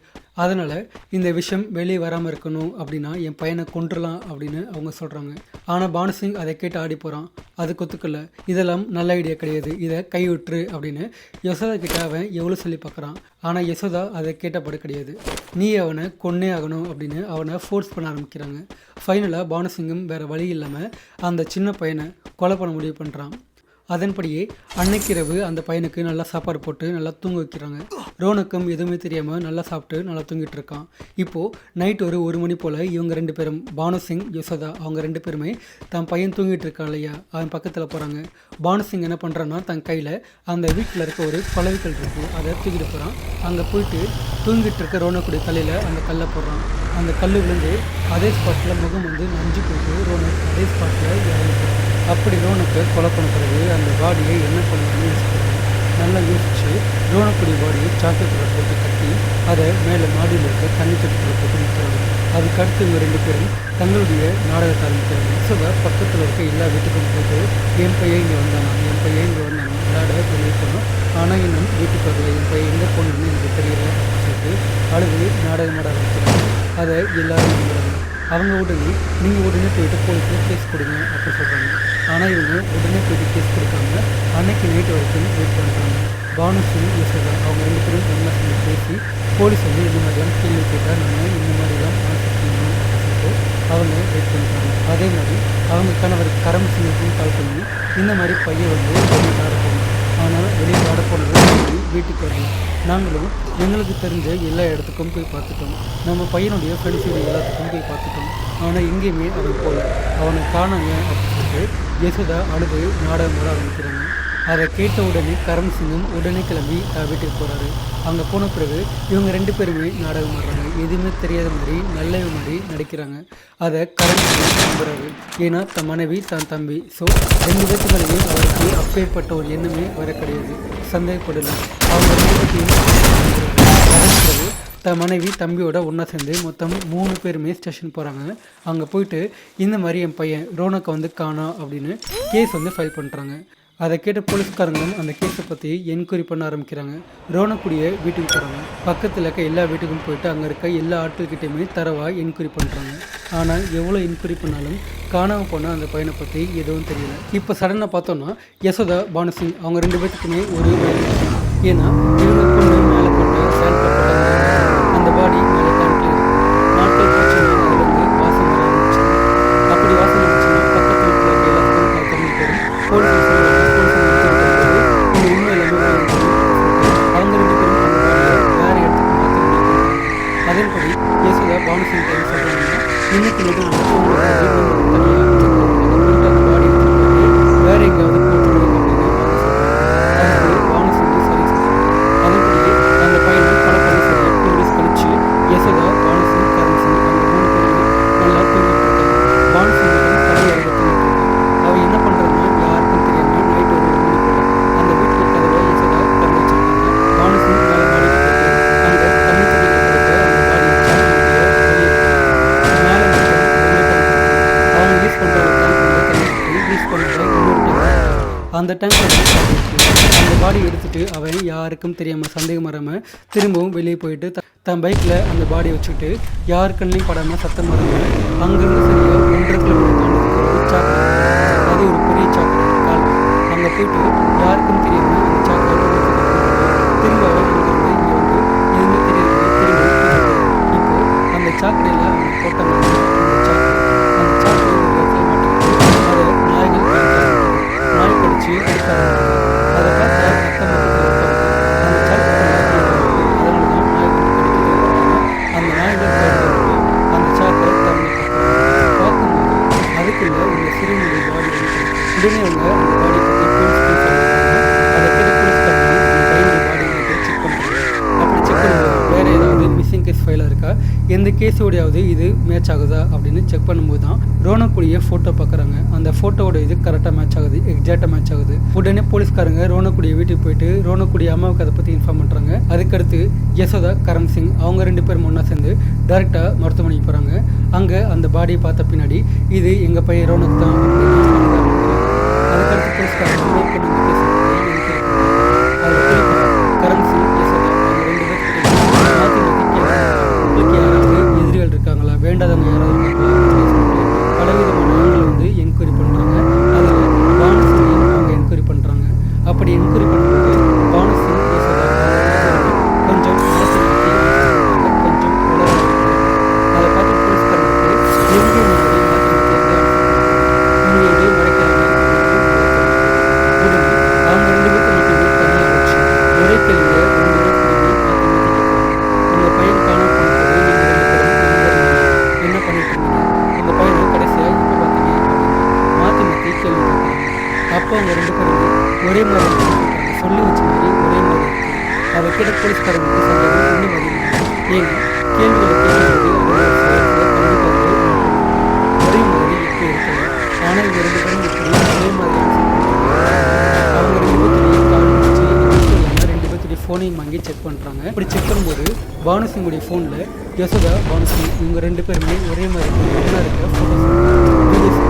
அதனால் இந்த விஷயம் வெளியே வராமல் இருக்கணும் அப்படின்னா என் பையனை கொன்றுலாம் அப்படின்னு அவங்க சொல்கிறாங்க. ஆனால் பானுசிங் அதை கேட்டு ஆடி போகிறான். அது கொத்துக்கல, இதெல்லாம் நல்ல ஐடியா கிடையாது, இதை கைவிட்டுரு அப்படின்னு யசோதா கிட்ட அவன் எவ்வளோ சொல்லி பார்க்குறான். ஆனால் யசோதா அதை கேட்டப்பட கிடையாது. நீ அவனை கொன்னே ஆகணும் அப்படின்னு அவனை ஃபோர்ஸ் பண்ண ஆரம்பிக்கிறாங்க. ஃபைனலாக பானுசிங்கும் வேறு வழி இல்லாமல் அந்த சின்ன பையனை கொலை பண்ண முடிவு பண்ணுறான். அதன்படியே அன்னைக்கிரவு அந்த பையனுக்கு நல்லா சாப்பாடு போட்டு நல்லா தூங்க வைக்கிறாங்க. ரோனுக்கும் எதுவுமே தெரியாமல் நல்லா சாப்பிட்டு நல்லா தூங்கிட்டு இருக்கான். இப்போது நைட் ஒரு 1 மணி போல் இவங்க 2 பேரும், பானுசிங் யசோதா, அவங்க 2 பேருமே தன் பையன் தூங்கிட்டு இருக்கான் இல்லையா, அவன் பக்கத்தில் போகிறாங்க. பானுசிங் என்ன பண்ணுறான்னா தன் கையில் அந்த வீட்டில் இருக்க ஒரு பழவிக்கல் இருக்குது, அதை தூக்கிட்டு போகிறான். அங்கே போயிட்டு தூங்கிட்டு இருக்க ரோனக்குடைய தலையில் அந்த கல்லை போடுறான். அந்த கல் விழுந்து அதே ஸ்பாட்டில் முகம் வந்து நஞ்சு போயிட்டு ரோனக் அதே ஸ்பாட்டில் இறங்கிட்டு. அப்படி ரோனுக்கு கொலை பண்ண பிறகு அந்த பாடியை என்ன பண்ணணும்னு யோசிக்கிறாங்க. நல்லா யோசிச்சு ரோனக்குடைய பாடியை சாக்கெட்டில் போட்டு கட்டி அதை மேலே மாடியில் இருக்க தண்ணி தொட்டியில் போட்டு நிற்கிறாங்க. அதுக்கடுத்து இவங்க 2 பேரும் தங்களுடைய நாடகத்தை ஆரம்பிக்கிறாங்க. யசோதா பக்கத்தில் இருக்க எல்லா வீட்டுக்கும் போயிட்டு என் பையன் இங்கே வந்தானா, என் பையன் இங்கே வந்தானா, விளையாட வெளியே போனோம், ஆனால் இன்னும் வீட்டுக்கு வரல, என் பையன் எங்கே போகணுன்னு எனக்கு தெரியல அப்படின்னு சொல்லிட்டு அழுது நாடகமாட ஆரம்பிக்கிறாங்க. அதை எல்லாரும் நம்புகிறாங்க. அவங்க உடனே நீங்கள் உடனே போயிட்டு போலீஸில் கேஸ் கொடுங்க அப்படி சொல்கிறாங்க. ஆனால் இவங்க உடனே போயிட்டு கேஸ் கொடுக்காம அன்னைக்கு நைட்டு வரைக்கும் வெயிட் பண்ணுறாங்க. பானுசிங் யசோதா அவங்க 2 பேரும் ஒன்றா சேர்ந்து பேசி போலீஸ் வந்து இந்த மாதிரிலாம் கேள்வி கேட்டால் நம்ம இந்த மாதிரிலாம் ஆன்சர் பண்ணணும் அப்படின்னு சொல்லிட்டு அவங்க வெயிட் பண்ணுறாங்க. அதே மாதிரி அவங்க கணவர் கரம் சிங்குக்கும் கால் பண்ணி இந்த மாதிரி பையன் வந்து வெளியே ஆட போகணும், ஆனால் வெளியே ஆட போனது வீட்டுக்கு வரணும், நாங்களும் எங்களுக்கு தெரிஞ்ச எல்லா இடத்துக்கும் போய் பார்த்துட்டோம், நம்ம பையனுடைய ஃப்ரெண்ட்ஸோட எல்லாத்துக்கும் போய் பார்த்துட்டோம், ஆனால் எங்கேயுமே அவன் போகல, அவனை காணாங்க அப்படின்னு சொல்லிட்டு யசோதா அழுது நாடகம் போட ஆரம்பிக்கிறாங்க. அதை கேட்ட உடனே கரம் சிங்கும் உடனே கிளம்பி வீட்டுக்கு போகிறாரு. அங்கே போன பிறகு இவங்க 2 பேருமே நாடகம் ஆடுறாங்க. எதுவுமே தெரியாத மாதிரி நல்ல மாதிரி நடிக்கிறாங்க. அதை கரம் சிங் நம்புறாரு. ஏன்னா தன் மனைவி தன் தம்பி, ஸோ 2 பேர்த்துக்களையுமே அவருக்கு அப்பேற்பட்ட ஒரு எண்ணமே வர கிடையாது, சந்தேகப்படலை. அவங்க 2 பேர்த்தையும் அதன் பிறகு தன் மனைவி தம்பியோட ஒன்றா சேர்ந்து மொத்தம் 3 பேருமே ஸ்டேஷன் போகிறாங்க. அங்கே போயிட்டு இந்த மாதிரி என் பையன் ரோனக்கை வந்து காணா அப்படின்னு கேஸ் வந்து ஃபைல் பண்ணுறாங்க. அதை கேட்ட போலீஸ்காரங்களும் அந்த கேஸை பற்றி என்கொயரி பண்ண ஆரம்பிக்கிறாங்க. ரோனக்குடிய வீட்டுக்கு போகிறாங்க. பக்கத்தில் இருக்க எல்லா வீட்டுக்கும் போயிட்டு அங்கே இருக்க எல்லா ஆட்கள்கிட்டையுமே தரவாக என்கொயரி பண்ணுறாங்க. ஆனால் எவ்வளோ என்கொயரி பண்ணாலும் காணாமல் போன அந்த பையனை பற்றி எதுவும் தெரியல. இப்போ சடனாக பார்த்தோன்னா யசோதா, பானுசிங் அவங்க 2 பேர்த்துக்குமே ஒரு ஏன்னா இவங்க பொண்ணு மேலே போட்டு செயல்பட்ட அந்த பாடி மேலே டேங்க்ல இருக்கு. நாட்கள் போச்சு, அதில் வந்து வாசம் வர ஆரம்பிச்சு. அப்படி வாசம் வந்துச்சுன்னா பக்கத்தில் இருக்கிற எல்லாத்துக்கும் கம்மி போயிடும். போலீஸ் இந்த உண்மை எல்லாமே அவங்க 2 பேரும் அந்த பாடியை வேறு இடத்துக்கு மாற்ற முடியும். அதன்படி யசோதா பானுசிங் சொல்கிறாங்க, இன்னைக்கு மட்டும் நம்ம தனியாக அந்த பாடி வேறு எங்கேயாவது போட்டுருவோம் அப்படின்னு சொல்கிறாங்க. பானுசிங் சரி. அதன்படியே அந்த பையனை பல பண்ணி சரி 2 டேஸ் கழிச்சு யசோதா, பானுசிங், கரம் சிங் அந்த 3 பேருமே நல்லா தூங்கிட்டு இருக்காங்க. பானுசிங் கடையில் தூங்கிட்டு இருக்காங்க. அவன் என்ன பண்ணுறான்னா யாருக்கும் தெரியாமல் நைட்டு ஒரு 1 மணி போல அந்த வீட்டில் கதவை யசோதா திறந்து வச்சிருக்காங்க. பானுசிங் மேலே மாடிக்கு போயிட்டு அங்கே தண்ணி தண்ணியில் கிடைக்க அந்த பாடி வெளியே மேலே அவங்க யூஸ் பண்ணுற டேங்க் யூஸ் பண்ணுற இன்னொரு டேங்க், அந்த டேங்க் அந்த பாடி எடுத்துகிட்டு அவன் யாருக்கும் தெரியாமல் சந்தேகம் வராமல் திரும்பவும் வெளியே போயிட்டு தன் பைக்கில் அந்த பாடியை வச்சுக்கிட்டு யார் கண்ணையும் படாமல் சத்தம் வராமல் அங்கேருந்து சரியாக 1.5 கிலோமீட்டர் தாண்டி ஒரு சாக்கடை, அது ஒரு பெரிய சாக்கடை கால், அங்கே போயிட்டு யாருக்கும் தெரியாமல் அந்த சாக்கடை திரும்ப இங்கேருந்து இங்கே வந்து எதுவுமே தெரியாது திரும்ப. இப்போ அந்த சாக்கடையில் அவங்க போட்டாங்க. அந்த சாக்கடை ஒரு இடத்துல மாட்டிக்கிட்டு அதை நாய் கடிச்சு அடிக்காங்க. அதை பார்த்தா ரத்தம் அந்த சாக்கடை அதனால தான் நாய் கடிக்கிறது. அந்த நாய்கள் அந்த சாக்கடை தண்ணி பார்க்கும்போது அதுக்குள்ள இந்த சிறுமியுடைய பாடி உடனே அவங்க அந்த பாடியை பற்றி போலீஸ்க்கு சொல்லியிருக்காங்க. அதை கேட்டு போலீஸ்காரங்க அந்த பையனுடைய பாடியை செக் பண்ணுறாங்க. அப்படி செக் பண்ணும்போது வேறு ஏதாவது மிஸ்ஸிங் கேஸ் ஃபைலாக இருக்கா, எந்த கேஸோடையாவது இது மேட்ச் ஆகுதா அப்படின்னு செக் பண்ணும்போது தான் ரோனக்குடிய ஃபோட்டோ பார்க்குறாங்க. அந்த ஃபோட்டோவோட இது கரெக்டாக மேட்ச் ஆகுது, எக்ஸாக்டாக மேட்ச் ஆகுது. உடனே போலீஸ்காரங்க ரோனக்குடிய வீட்டுக்கு போயிட்டு ரோனக்குடிய அம்மாவுக்கு அதை பற்றி இன்ஃபார்ம் பண்ணுறாங்க. அதுக்கடுத்து யசோதா, கரம் சிங் அவங்க 2 பேரும் ஒன்றா சேர்ந்து டேரெக்டாக மருத்துவமனைக்கு போகிறாங்க. அங்கே அந்த பாடியை பார்த்த பின்னாடி இது எங்கள் பையன் ரோனக் தான் அப்படின்னு அதை அதுக்கடுத்து போலீஸ்காரங்க நோட் பண்ணி இந்த கேஸ் கரண் சிங் யசோதா அவங்க 2 பேர்கிட்ட மாற்றி மாற்றி கேட்குறாங்க. உங்களுக்கு யாராவது எதிரிகள் இருக்காங்களா, வேண்டாதவங்க யாராவது இருக்காங்களா அப்படின்னு சொல்லிட்டு பலவிதமான ஆண்களை வந்து என்கொயரி பண்ணுறாங்க. அதில் பானுசிங்கையும் அவங்க என்கொயரி பண்ணுறாங்க. அப்படி என்கொயரி பண்ணும்போது பானுசிங் யசோதா கொஞ்சம் அரசியல் பற்றி கொஞ்சம் உலகம் அதை பார்த்து போலீஸ்காரங்களுக்கு எங்கே முன்னாடி மாற்றி மாற்றி உண்மையோடு மறைக்கிறாங்க. உடனே அவங்க 2 பேர்த்து மட்டுமே தனியாக அழைச்சி ஒரே கேள்வியை 2 பேர் திரும்பி மாற்றி மாற்றி கேட்குறாங்க. உங்கள் பையன் காணாமல் போனது நீங்கள் 2 பேரும் என்ன பண்ணிட்டு இருந்தீங்க, உங்கள் பையனை கடைசியாக இப்போ பார்த்தீங்க அப்படின்னு மாற்றி மாற்றி கேள்வி கேட்குறாங்க. அப்போ அவங்க 2 பேரும் ஒரே மாதிரி இருக்காங்க, சொல்லி வச்ச மாதிரி ஒரே மாதிரி இருக்குது. அதை கேட்ட போலீஸ்காரங்களுக்கு சந்தேகம் இன்னும் அதிகமாக. ஏன்னா கேள்விகளை கேட்கும்போது கண்டிப்பாக ஒரே மாதிரி இப்போ இருக்காங்க. ஆனால் இவங்க 2 பேரும் இப்படி ஒரே மாதிரி அவங்க 2 பேர்த்துடைய கால் வச்சு இல்லாமல் 2 பேர்த்துடைய ஃபோனையும் வாங்கி செக் பண்ணுறாங்க. இப்படி செக் பண்ணும்போது பானுசிங்குடைய ஃபோனில் யசோதா பானுசிங் இவங்க 2 பேருமே ஒரே மாதிரி ஒன்றா இருக்கிற ஃபோட்டோஸ் வீடியோஸ்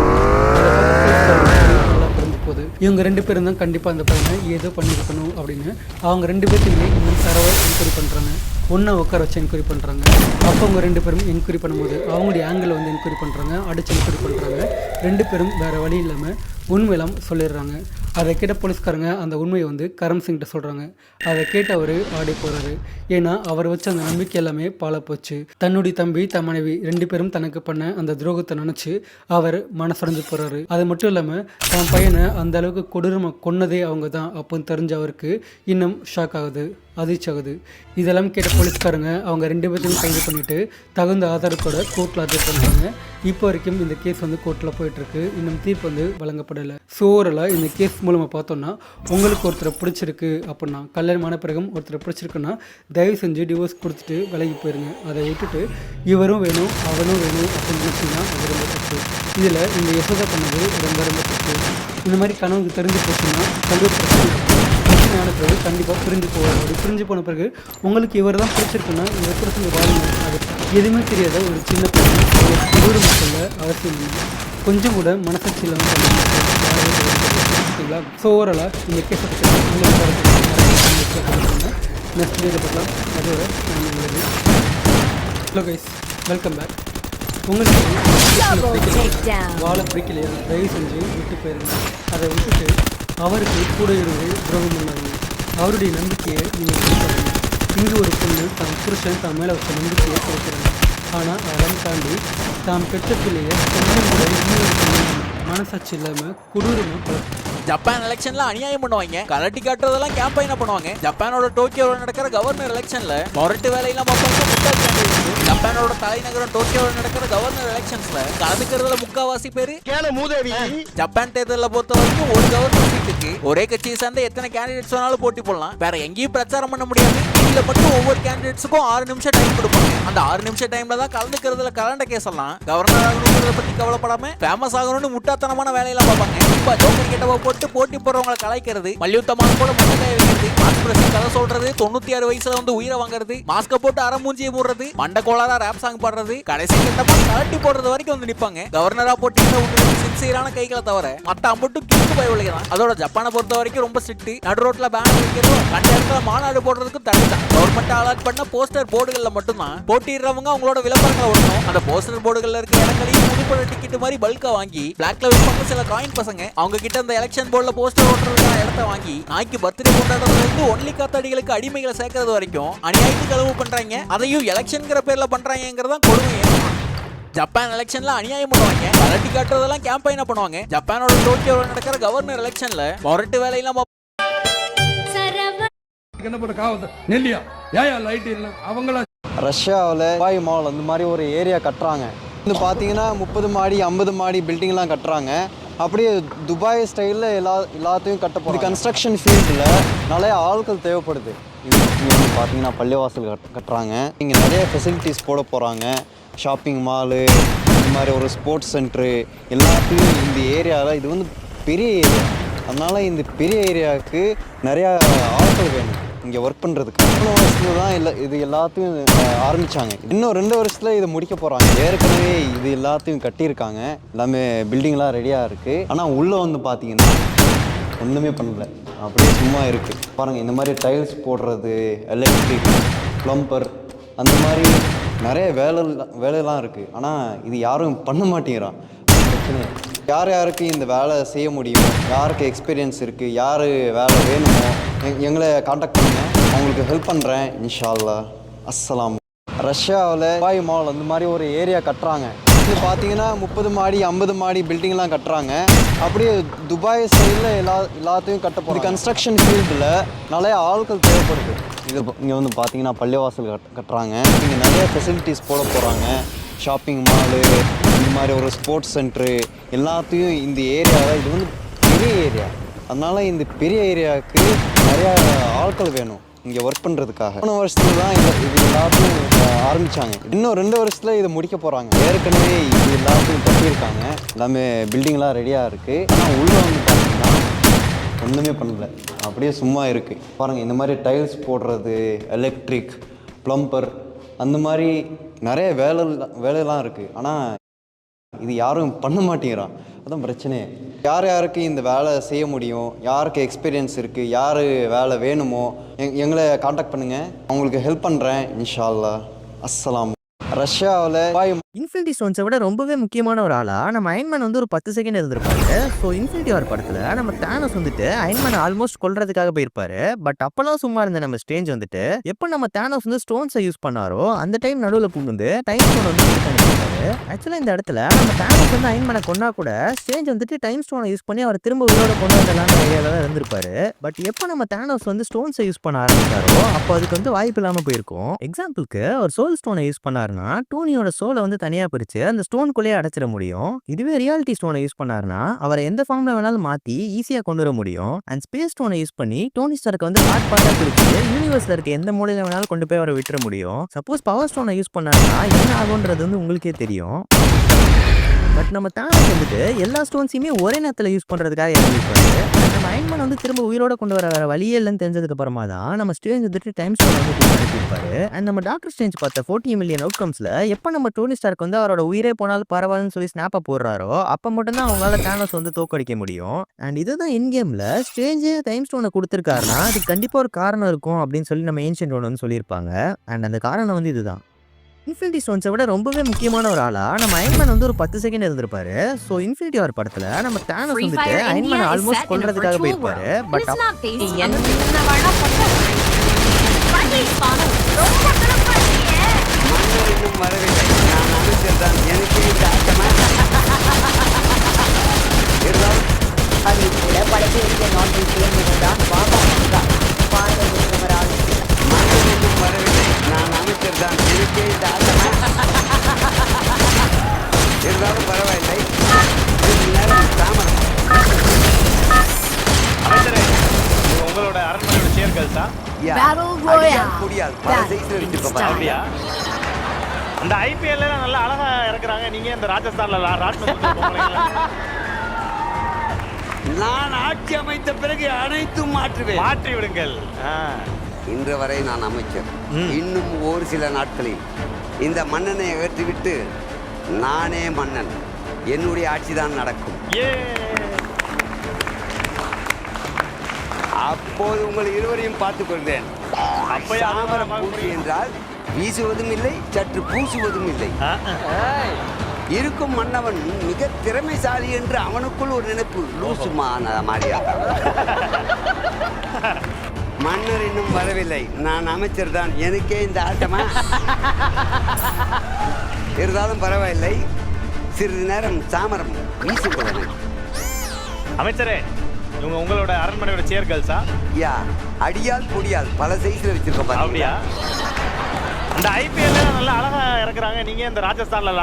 அதை பார்த்து நல்லா புரிஞ்சு போகுது. இவங்க 2 பேரும் தான் கண்டிப்பாக அந்த பையனை ஏதோ பண்ணியிருக்கணும் அப்படின்னு அவங்க 2 பேர்த்தையுமே இன்னும் தரவை என்கொயரி பண்ணுறாங்க. ஒன்றா உட்கார வச்சு என்கொயரி பண்ணுறாங்க. அப்போ அவங்க 2 பேரும் என்கொயரி பண்ணும்போது அவங்களுடைய ஆங்கிள் வந்து என்கொயரி பண்ணுறாங்க, அடிச்சு என்கொயரி பண்ணுறாங்க. 2 பேரும் வேறு வழி இல்லாமல் உண்மையெல்லாம் சொல்லிடுறாங்க. அதை கேட்ட போலீஸ்காரங்க அந்த உண்மையை வந்து கரம் சிங்கிட்ட சொல்கிறாங்க. அதை கேட்டு அவர் ஆடி போகிறாரு. ஏன்னா அவர் வச்ச அந்த நம்பிக்கை எல்லாமே பாழ போச்சு. தன்னுடைய தம்பி தன் மனைவி 2 பேரும் தனக்கு பண்ண அந்த துரோகத்தை நினச்சி அவர் மனசடைஞ்சு போகிறாரு. அது மட்டும் இல்லாமல் தன் பையனை அந்த அளவுக்கு கொடூரமாக கொன்னதே அவங்க தான் அப்படின்னு தெரிஞ்ச அவருக்கு இன்னும் ஷாக் ஆகுது, அதிர்ச்சி ஆகுது. இதெல்லாம் கேட்ட போலீஸ்காரங்க அவங்க 2 பேர்த்தையும் கைது பண்ணிவிட்டு தகுந்த ஆதாரத்தோட கோர்ட்டில் ஆஜர் பண்ணுறாங்க. இப்போ வரைக்கும் இந்த கேஸ் வந்து கோர்ட்டில் போயிட்டுருக்கு. இன்னும் தீர்ப்பு வந்து வழங்கப்படலை. ஸோ ஓவராலாக இந்த கேஸ் மூலமாக பார்த்தோன்னா உங்களுக்கு ஒருத்தரை பிடிச்சிருக்கு அப்படின்னா, கல்யாணமான பிறகும் ஒருத்தரை பிடிச்சிருக்குன்னா தயவு செஞ்சு டிவோர்ஸ் கொடுத்துட்டு விலகி போயிருங்க. அதை விட்டுட்டு இவரும் வேணும் அவனும் வேணும் அப்படின்னு நினச்சிங்கன்னா அது ரொம்ப தப்பு. இதில் இந்த யசோதா பண்ணது ரொம்ப ரொம்ப தப்பு. இந்த மாதிரி கனவுக்கு தெரிஞ்சு போச்சுன்னா பிரச்சனையான பிறகு கண்டிப்பாக பிரிஞ்சு போவார். அப்படி பிரிஞ்சு போன பிறகு உங்களுக்கு இவர் தான் பிடிச்சிருக்குன்னா இவர் பிரச்சனை வாழுங்க. அது எதுவுமே தெரியாத ஒரு சின்ன பையன் கொடூர மக்களில் அவசியம் இல்லை. கொஞ்சம் கூட மனசாட்சி இல்லாமல் ஓகேங்களா? ஸோ ஓவராலாக இந்த கேஸை பற்றி நெக்ஸ்ட் டேட்டை பார்க்கலாம். அதோட ஹலோ கைஸ், வெல்கம் பேக். உங்களுக்கு வாழை பிடிக்கலையா தயவு செஞ்சு விட்டு போயிருங்க. அதை விட்டுட்டு அவருக்கு கூட இருந்து துரோகம் பண்ணாங்க. அவருடைய நம்பிக்கையை நீங்கள் கொடுக்குறாங்க. இங்கே ஒரு பொண்ணு தான் புருஷன் தான் மேலே வச்ச நம்பிக்கையை கொடுக்குறாங்க. ஆனால் அதெல்லாம் தாண்டி தான் பெற்ற பிள்ளையை கொஞ்சம் கூட இன்னொரு மனசாட்சி இல்லாமல் கொடூரமாக ஜப்பான் எலெக்ஷன்ல அநியாயம் பண்ணுவாங்க, கலட்டி காட்டுறதெல்லாம் கேம்பெயினா பண்ணுவாங்க. ஜப்பானோட டோக்கியோல நடக்கிற கவர்னர் எலெக்ஷன்ல மொரட்டு வேலையெல்லாம் ஜப்பானோட தலைநகரம் டோக்கியோல நடக்கிற கவர்னர் எலெக்ஷன்ஸ்ல கலந்துக்கிறதுல முக்காவாசி பேரு ஜப்பான் தேர்தல பொறுத்த வரைக்கும் ஒரு கவர்னர் சீட்டுக்கு ஒரே கட்சியை சேர்ந்த எத்தனை கேண்டிடேட்ஸ் வேணாலும் போட்டி போடலாம். வேற எங்கேயும் பிரச்சாரம் பண்ண முடியாது. இதுல மட்டும் ஒவ்வொரு கேண்டிடேட்ஸுக்கும் 6 நிமிஷம் டைம் கொடுப்பாங்க. அந்த 6 நிமிஷம் டைம்ல தான் கலந்துக்கிறதுல கலண்ட கேஸ் எல்லாம் கவர்னர் ஆகணுங்கிறத பத்தி கவலைப்படாம ஃபேமஸ் ஆகணும்னு முட்டாத்தனமான வேலையெல்லாம் பார்ப்பாங்க. இப்ப ஜோக்கர் கிட்ட போட்டு போட்டி போறவங்களை கலாய்க்கிறது, மல்யுத்தமான கூட மண்டை வைக்கிறது, கதை சொல்றது, 96 வயசுல வந்து உயிரை வாங்குறது, மாஸ்க போட்டு அரைமூஞ்சியை மூடுறது, மண்டை கோளாரா ரேப் சாங் பாடுறது, கடைசி கட்டமா கலட்டி போடுறது வரைக்கும் வந்து நிப்பாங்க. கவர்னரா போட்டிங்கிற சின்சியரான கைகளை தவிர மத்த அம்பட்டும் கிழக்கு பயவில்லைதான். அதோட ஜப்பானை பொறுத்த வரைக்கும் ரொம்ப ஸ்ட்ரிக்ட். நடு ரோட்ல பேனர் வைக்கிறதும் கண்ட இடத்துல மாநாடு போடுறதுக்கும் தடை தான். கவர்மெண்ட் அலாட் பண்ண போஸ்டர் போர்டுகள்ல மட்டும்தான் போட்டிடுறவங்க அவங்களோட விளம்பரங்களை விடணும். அந்த போஸ்டர் போர்டுகள்ல இருக்க இடங்களையும் புதுப்பட டிக்கெட் மாதிரி பல்கா வாங்கி பிளாக்ல விற்பாங்க சில காயின் பசங்க. அவங்க கிட்ட அந்த எலெக்ஷன் போர்டுல போஸ்டர் ஓட்டுறதுக்கான இடத்த வாங்கி நாய்க்கு பர்த்டே கொண்டாடுறதுல இருந்து ஒன்லி காத்தாடிகளுக்கு அடிமைகளை சேர்க்கறது வரைக்கும் அநியாயத்துக்கு அளவு பண்றாங்க. அதையும் எலெக்ஷன்ங்கிற பேர்ல பண்றாங்கிறதான் கொடுமையே. ஜப்பான் எலெக்ஷன்ல அநியாயம் பண்ணுவாங்க, கலட்டி காட்டுறதெல்லாம் கேம்பெயினா பண்ணுவாங்க. ஜப்பானோட டோக்கியோல நடக்கிற கவர்னர் எலெக்ஷன்ல மொரட்டு வேலையெல்லாம் ரஷ்யாவில் துபாய் மால் அந்த மாதிரி ஒரு ஏரியா கட்டுறாங்க. வந்து பார்த்தீங்கன்னா 30 மாடி 50 மாடி பில்டிங்லாம் கட்டுறாங்க. அப்படியே துபாய் ஸ்டைலில் எல்லாத்தையும் கட்டப்போகுது. கன்ஸ்ட்ரக்ஷன் ஃபீல்டில் நிறைய ஆட்கள் தேவைப்படுது. இங்கே வந்து பார்த்தீங்கன்னா பள்ளிவாசல் கட்டுறாங்க. இங்கே நிறைய ஃபெசிலிட்டிஸ் போட போகிறாங்க. ஷாப்பிங் மாலு, இந்த மாதிரி ஒரு ஸ்போர்ட்ஸ் சென்ட்ரு எல்லாத்தையும் இந்த ஏரியாவில். இது வந்து பெரிய ஏரியா, அதனால் இந்த பெரிய ஏரியாவுக்கு நிறையா ஆட்கள் வேணும் இங்கே ஒர்க் பண்ணுறதுக்கு. 3 வருஷத்துல தான் இது எல்லாத்தையும் ஆரம்பித்தாங்க. இன்னும் 2 வருஷத்தில் இதை முடிக்க போகிறாங்க. ஏற்கனவே இது எல்லாத்தையும் கட்டியிருக்காங்க, எல்லாமே பில்டிங்லாம் ரெடியாக இருக்குது. ஆனால் உள்ளே வந்து பார்த்தீங்கன்னா ஒன்றுமே பண்ணல, அப்படியே சும்மா இருக்குது. பாருங்கள், இந்த மாதிரி டைல்ஸ் போடுறது, எலக்ட்ரிக், ப்ளம்பர், அந்த மாதிரி நிறைய வேலையெல்லாம் இருக்குது. ஆனால் இது யாரும் பண்ண மாட்டேங்கிறான். பிரச்சனை யார் யாருக்கு இந்த வேலை செய்ய முடியும், யாருக்கு எக்ஸ்பீரியன்ஸ் இருக்குது, யார் வேலை வேணுமோ எங்களை காண்டாக்ட் பண்ணுங்க, அவங்களுக்கு ஹெல்ப் பண்ணுறேன் இன்ஷா அல்லாஹ். அஸ்ஸலாம். ரஷ்யாவில் துபாய் மால் அந்த மாதிரி ஒரு ஏரியா கட்டுறாங்க. இது பார்த்தீங்கன்னா 30 மாடி 50 மாடி பில்டிங்லாம் கட்டுறாங்க. அப்படியே துபாய் ஸ்டைலில் எல்லாத்தையும் கட்ட போகிறாங்க. கன்ஸ்ட்ரக்ஷன் ஃபீல்டில் நிறைய ஆட்கள் தேவைப்படுது. இது இங்கே வந்து பார்த்தீங்கன்னா பள்ளிவாசல் கட்டுறாங்க. இங்கே நிறைய ஃபெசிலிட்டிஸ் போட போகிறாங்க. ஷாப்பிங் மாலு, இந்த மாதிரி ஒரு ஸ்போர்ட்ஸ் சென்ட்ரு, எல்லாத்தையும் இந்த ஏரியாவில், இது வந்து பெரிய ஏரியா. அதனால் இந்த பெரிய ஏரியாவுக்கு நிறையா ஆட்கள் வேணும் இங்கே ஒர்க் பண்ணுறதுக்காக. போன வருஷத்துல தான் இது எல்லாத்தையும் ஆரம்பித்தாங்க. இன்னும் 2 வருஷத்தில் இதை முடிக்க போகிறாங்க. ஏற்கனவே இது எல்லாத்தையும் கட்டியிருக்காங்க. எல்லாமே பில்டிங்லாம் ரெடியாக இருக்குது. ஆனால் உள்ளே வந்து பார்த்தீங்கன்னா ஒன்றுமே பண்ணல, அப்படியே சும்மா இருக்குது. பாருங்கள், இந்த மாதிரி டைல்ஸ் போடுறது, எலக்ட்ரிக், ப்ளம்பர், அந்த மாதிரி நிறைய வேலையெல்லாம் இருக்குது. ஆனால் இது யாரும் பண்ண மாட்டேங்கிறான். அதான் பிரச்சனையே. யார் யாருக்கு இந்த வேலை செய்ய முடியும், யாருக்கு எக்ஸ்பீரியன்ஸ் இருக்குது, யார் வேலை வேணுமோ எங்களை காண்டாக்ட் பண்ணுங்கள், அவங்களுக்கு ஹெல்ப் பண்ணுறேன் இன்ஷா அல்லாஹ். அஸ்ஸலாம். ரஷ்யாவில் இன்ஃபினிட்டி ஸ்டோன்ஸை விட ரொம்பவே முக்கியமான ஒரு ஆளா நம்ம அயன்மேன் வந்து ஒரு 10 செகண்ட் இருந்திருப்பாரு. ஸோ இன்ஃபினிட்டி வார் படத்தில் நம்ம தானோஸ் வந்துட்டு அயன்மேன் ஆல்மோஸ்ட் கொல்றதுக்காக போயிருப்பாரு. பட் அப்பெல்லாம் சும்மா இருந்த நம்ம ஸ்ட்ரேஞ்ச் வந்துட்டு எப்போ நம்ம தானோஸ் வந்து ஸ்டோன்ஸை யூஸ் பண்ணாரோ அந்த டைம் நடுவில் புகுந்து டைம் ஸ்டோன் வந்து யூஸ் பண்ணிருப்பாரு. ஆக்சுவலாக இந்த இடத்துல நம்ம தானோஸ் வந்து அயன்மேனை கொண்டா கூட ஸ்ட்ரேஞ்ச் வந்துட்டு டைம் ஸ்டோனை யூஸ் பண்ணி அவர் திரும்ப உயிரோட கொண்டு வந்தெல்லாம் ஏரியாவில் தான் இருந்திருப்பாரு. பட் எப்போ நம்ம தானோஸ் வந்து ஸ்டோன்ஸை யூஸ் பண்ண ஆரம்பிச்சாரோ அப்போ அதுக்கு வந்து வாய்ப்பு இல்லாமல் போயிருக்கும். எக்ஸாம்பிளுக்கு ஒரு சோல் ஸ்டோனை யூஸ் பண்ணாருன்னா டோனியோட சோலை வந்து தனியாக பிரித்து அந்த ஸ்டோனுக்குள்ளேயே அடைச்சிட முடியும். இதுவே ரியாலிட்டி ஸ்டோனை யூஸ் பண்ணாருன்னா அவரை எந்த ஃபார்ம்ல வேணாலும் மாற்றி ஈஸியாக கொண்டு வர முடியும். அண்ட் ஸ்பேஸ் ஸ்டோனை யூஸ் பண்ணி டோனி ஸ்டார்க்கு வந்து பார்ட்டாக பிரித்து யூனிவர்ஸில் இருக்க எந்த மூலையில் வேணாலும் கொண்டு போய் அவரை விட்டுற முடியும். சப்போஸ் பவர் ஸ்டோனை யூஸ் பண்ணாருன்னா என்ன ஆகுன்றது வந்து உங்களுக்கே தெரியும். பட் நம்ம தானோஸ் வந்துட்டு எல்லா ஸ்டோன்ஸையுமே ஒரே நேரத்தில் யூஸ் பண்ணுறதுக்காக இறங்கிருப்பாரு. நம்ம அயன்மேன் வந்து திரும்ப உயிரோட கொண்டு வர வேற வழியே இல்லைன்னு தெரிஞ்சதுக்கு அப்புறமா தான் நம்ம ஸ்ட்ரேஞ்ச் வந்துட்டு டைம் ஸ்டோன் வந்து அனுப்பியிருப்பாரு. அண்ட் நம்ம டாக்டர் ஸ்ட்ரேஞ்ச் பார்த்த 40 மில்லியன் அவுட்கம்ஸில் எப்போ நம்ம டோனி ஸ்டார்க் வந்து அவரோட உயிரே போனாலும் பரவாயில்லன்னு சொல்லி ஸ்னாப்பை போடுறாரோ அப்போ மட்டும்தான் அவங்களால தானோஸ் வந்து தோக்கடிக்க முடியும். அண்ட் இதுதான் என் கேமில் ஸ்ட்ரேஞ்சு டைம் ஸ்டோனை கொடுத்துருக்காருன்னா அதுக்கு கண்டிப்பாக ஒரு காரணம் இருக்கும் அப்படின்னு சொல்லி நம்ம ஏன்ஷியன்ட் ஒன் வந்து சொல்லியிருப்பாங்க. அண்ட் அந்த காரணம் வந்து இதுதான். இன்ஃபினிட்டி ஸ்டோன்ஸை விட ரொம்பவே முக்கியமான ஒரு ஆளா நம்ம அயன்மேன் வந்து ஒரு 10 செகண்ட் இருந்திருப்பாரு. ஸோ இன்ஃபினிட்டி வார் படத்தில் நம்ம தானோஸ் வந்துட்டு அயன்மேனை ஆல்மோஸ்ட் கொல்றதுக்காக போயிருப்பாரு. பட் இருந்தாலும் பரவாயில்லை. உங்களோட அரண்மனையோட சேர்கள் தான் அப்படியா? அந்த ஐபிஎல் நல்லா அழகா இறக்குறாங்க. நீங்க இந்த ராஜஸ்தான்ல நான் ஆட்சி அமைத்த பிறகு அனைத்தும் மாற்றி விடுங்கள். இன்று வரை நான் அமைச்சர். இன்னும் ஒரு சில நாட்களில் இந்த மன்னனை அகற்றிவிட்டு நானே மன்னன். என்னுடைய ஆட்சி தான் நடக்கும். அப்போது உங்கள் இருவரையும் பார்த்துக் கொள்வேன். சாமரம் பூசி என்றால் வீசுவதும் இல்லை, சற்று பூசுவதும் இல்லை. இருக்கும் மன்னவன் மிக திறமைசாலி என்று அவனுக்குள் ஒரு நினைப்பு. லூசுமான மாதிரியாக மன்னர் இன்னும் வரவில்லை. நான் அமைச்சர் தான். எனக்கே இந்த ஆட்டமா? இருந்தாலும் பரவாயில்லை. சிறிது நேரம் சாமரம் வீசிக்கொள்ள. அமைச்சரே, இவங்க உங்களோட அரண்மனையோட சேர்கள்ஸா? யா, அடியால் பொடியால் பல சைஸ்ல வச்சிருக்கோம். அப்படியா? அந்த ஐபிஎல் நல்லா அழகா இறக்குறாங்க. நீங்க இந்த ராஜஸ்தான்ல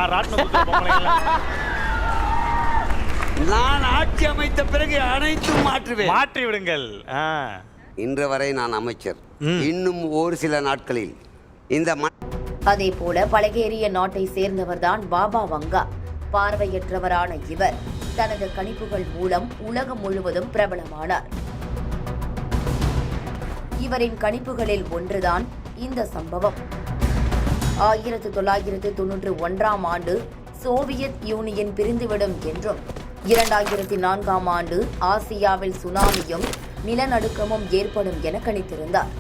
நான் ஆட்சி அமைத்த பிறகு அனைத்தும் மாற்றி விடுங்கள். இன்று வரை நான் அமைச்சர். இன்னும் ஒரு சில நாட்களில் இந்த அதே போல பழகேறிய நாட்டை சேர்ந்தவர்தான் பாபா வங்கா. பார்வையற்றவரான இவர் தனது கணிப்புகள் மூலம் உலகம் முழுவதும் பிரபலமானார். இவரின் கணிப்புகளில் ஒன்றுதான் இந்த சம்பவம். 1991 ஆண்டு சோவியத் யூனியன் பிரிந்துவிடும் என்றும் 2004ஆம் ஆண்டு ஆசியாவில் சுனாமியும் நிலநடுக்கமும் ஏற்படும் என கணித்திருந்தார்.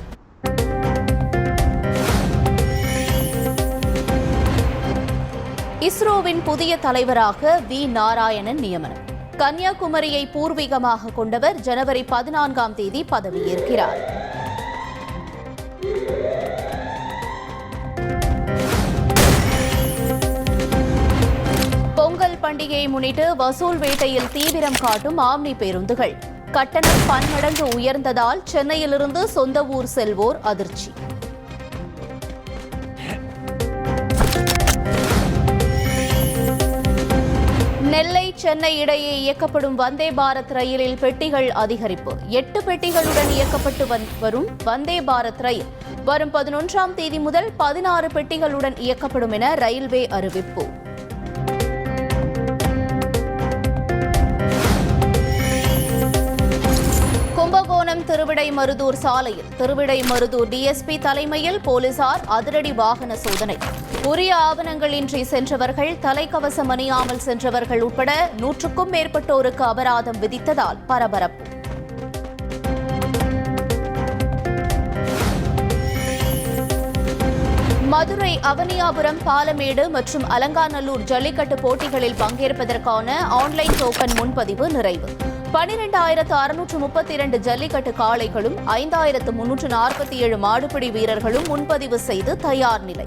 இஸ்ரோவின் புதிய தலைவராக வி. நாராயணன் நியமனம். கன்னியாகுமரியை பூர்வீகமாக கொண்டவர் ஜனவரி 14ஆம் தேதி பதவியேற்கிறார். பொங்கல் பண்டிகையை முன்னிட்டு வசூல் வேட்டையில் தீவிரம் காட்டும் ஆம்னி பேருந்துகள். கட்டணம் பன்மடங்கு உயர்ந்ததால் சென்னையிலிருந்து சொந்த ஊர் செல்வோர் அதிர்ச்சி. நெல்லை சென்னை இடையே இயக்கப்படும் வந்தே பாரத் ரயிலில் பெட்டிகள் அதிகரிப்பு. 8 பெட்டிகளுடன் இயக்கப்பட்டு வரும் வந்தே பாரத் ரயில் வரும் 11ஆம் தேதி முதல் 16 பெட்டிகளுடன் இயக்கப்படும் என ரயில்வே அறிவிப்பு. கும்பகோணம் திருவிடைமருதூர் சாலையில் திருவிடைமருதூர் டிஎஸ்பி தலைமையில் போலீசார் அதிரடி வாகன சோதனை. உரிய ஆவணங்களின்றி சென்றவர்கள், தலைக்கவசம் அணியாமல் சென்றவர்கள் உட்பட 100க்கும் மேற்பட்டோருக்கு அபராதம் விதித்ததால் பரபரப்பு. மதுரை அவனியாபுரம், பாலமேடு மற்றும் அலங்காநல்லூர் ஜல்லிக்கட்டு போட்டிகளில் பங்கேற்பதற்கான ஆன்லைன் டோக்கன் முன்பதிவு நிறைவு. 12,632 ஜல்லிக்கட்டு காளைகளும் 5,347 மாடுபிடி வீரர்களும் முன்பதிவு செய்து தயார் நிலை.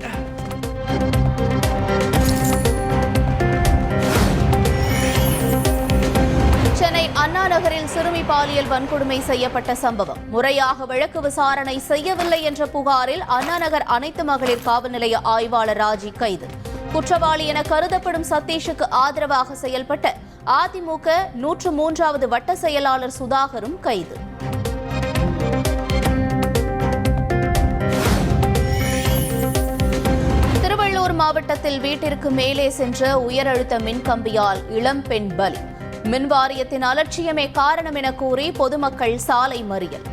சென்னை அண்ணா நகரில் சிறுமி பாலியல் வன்கொடுமை செய்யப்பட்ட சம்பவம். முறையாக வழக்கு விசாரணை செய்யவில்லை என்ற புகாரில் அண்ணா நகர் அனைத்து மகளிர் காவல் நிலைய ஆய்வாளர் ராஜி கைது. குற்றவாளி என கருதப்படும் சதீஷுக்கு ஆதரவாக செயல்பட்ட அதிமுக 103வது வட்ட செயலாளர் சுதாகரும் கைது. திருவள்ளூர் மாவட்டத்தில் வீட்டிற்கு மேலே சென்ற உயரழுத்த மின்கம்பியால் இளம்பெண் பலி. மின்வாரியத்தின் அலட்சியமே காரணம் என கூறி பொதுமக்கள் சாலை மறியல்.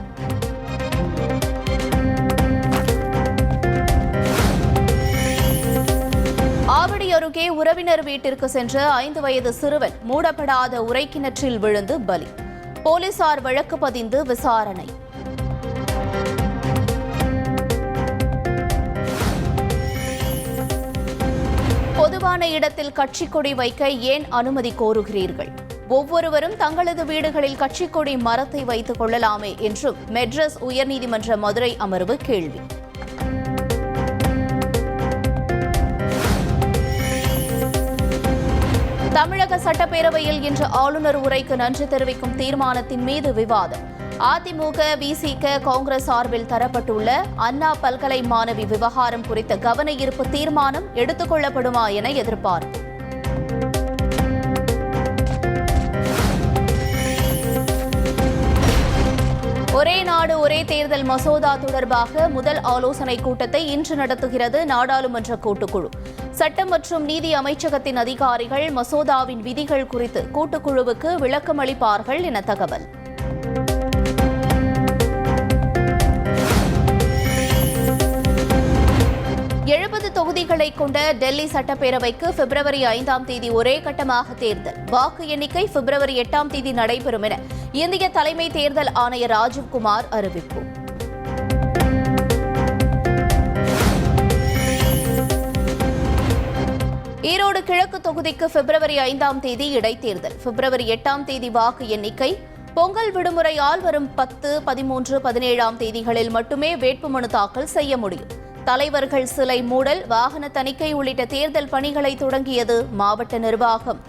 ஆவடி அருகே உறவினர் வீட்டிற்கு சென்ற 5 வயது சிறுவன் மூடப்படாத உரைக்கிணற்றில் விழுந்து பலி. போலீசார் வழக்கு பதிந்து விசாரணை. பொதுவான இடத்தில் கட்சிக் கொடி வைக்க ஏன் அனுமதி கோருகிறீர்கள்? ஒவ்வொருவரும் தங்களது வீடுகளில் கட்சிக் கொடி மரத்தை வைத்துக் கொள்ளலாமே என்றும் மெட்ராஸ் உயர்நீதிமன்ற மதுரை அமர்வு கேள்வி. தமிழக சட்டப்பேரவையில் இன்று ஆளுநர் உரைக்கு நன்றி தெரிவிக்கும் தீர்மானத்தின் மீது விவாதம். அதிமுக, விசிக, காங்கிரஸ் சார்பில் தரப்பட்டுள்ள அண்ணா பல்கலை மாணவி விவகாரம் குறித்த கவன ஈர்ப்பு தீர்மானம் எடுத்துக் கொள்ளப்படுமா என எதிர்பார்ப்பு. ஒரே நாடு ஒரே தேர்தல் மசோதா தொடர்பாக முதல் ஆலோசனைக் கூட்டத்தை இன்று நடத்துகிறது நாடாளுமன்ற கூட்டுக்குழு. சட்டம் மற்றும் நீதி அமைச்சகத்தின் அதிகாரிகள் மசோதாவின் விதிகள் குறித்து கூட்டுக்குழுவுக்கு விளக்கம் அளிப்பார்கள் என தகவல். தொகுதிகளை கொண்ட டெல்லி சட்டப்பேரவைக்கு பிப்ரவரி 5ஆம் தேதி ஒரே கட்டமாக தேர்தல். வாக்கு எண்ணிக்கை பிப்ரவரி 8ஆம் தேதி நடைபெறும் என இந்திய தலைமை தேர்தல் ஆணையர் ராஜீவ்குமார் அறிவிப்பு. ஈரோடு கிழக்கு தொகுதிக்கு பிப்ரவரி 5ஆம் தேதி இடைத்தேர்தல். பிப்ரவரி 8ஆம் தேதி வாக்கு எண்ணிக்கை. பொங்கல் விடுமுறையால் வரும் 10, 13, 17ஆம் தேதிகளில் மட்டுமே வேட்புமனு தாக்கல் செய்ய முடியும். தலைவர்கள் சிலை மூடல், வாகன தணிக்கை உள்ளிட்ட தேர்தல் பணிகளை தொடங்கியது மாவட்ட நிர்வாகம்.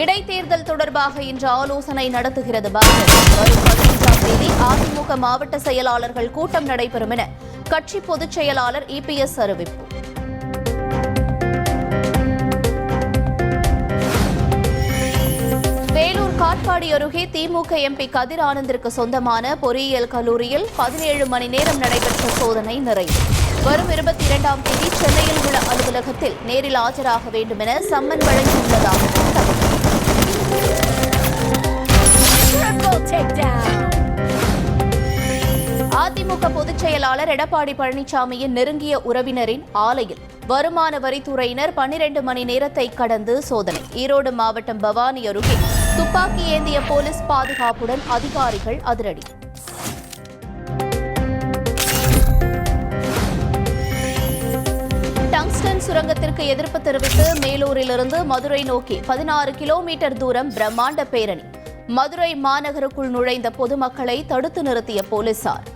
இடைத்தேர்தல் தொடர்பாக இன்று ஆலோசனை நடத்துகிறது பாஜக. வரும் 15ஆம் தேதி அதிமுக மாவட்ட செயலாளர்கள் கூட்டம் நடைபெறும் என கட்சி பொதுச் செயலாளர் EPS அறிவிப்பு. வேலூர் காட்பாடி அருகே திமுக MP கதிர் ஆனந்திற்கு சொந்தமான பொறியியல் கல்லூரியில் 17 மணி நேரம் நடைபெற்ற சோதனை நிறைவு. வரும் 22ஆம் தேதி சென்னையில் உள்ள அலுவலகத்தில் நேரில் ஆஜராக வேண்டும் என சம்மன் வழங்கியுள்ளதாக அதிமுக பொதுச் செயலாளர் எடப்பாடி பழனிசாமியின் நெருங்கிய உறவினரின் ஆலையில் வருமான வரித்துறையினர் 12 மணி நேரத்தை கடந்து சோதனை. ஈரோடு மாவட்டம் பவானி அருகே துப்பாக்கி ஏந்திய போலீஸ் பாதுகாப்புடன் அதிகாரிகள் அதிரடி. டங்ஸ்டன் சுரங்கத்திற்கு எதிர்ப்பு தெரிவித்து மேலூரிலிருந்து மதுரை நோக்கி 16 கிலோமீட்டர் தூரம் பிரம்மாண்ட பேரணி. மதுரை மாநகருக்குள் நுழைந்த பொதுமக்களை தடுத்து நிறுத்திய போலீசார்.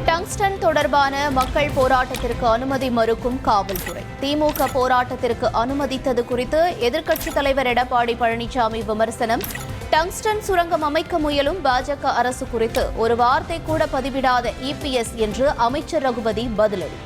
டங்ஸ்டன் தொடர்பான மக்கள் போராட்டத்திற்கு அனுமதி மறுக்கும் காவல்துறை. திமுக போராட்டத்திற்கு அனுமதித்தது குறித்து எதிர்க்கட்சித் தலைவர் எடப்பாடி பழனிசாமி விமர்சனம். டங்ஸ்டன் சுரங்கம் அமைக்க முயலும் பாஜக அரசு குறித்து ஒரு வார்த்தை கூட பதிவிடாத இபிஎஸ் என்று அமைச்சர் ரகுபதி பதிலடி.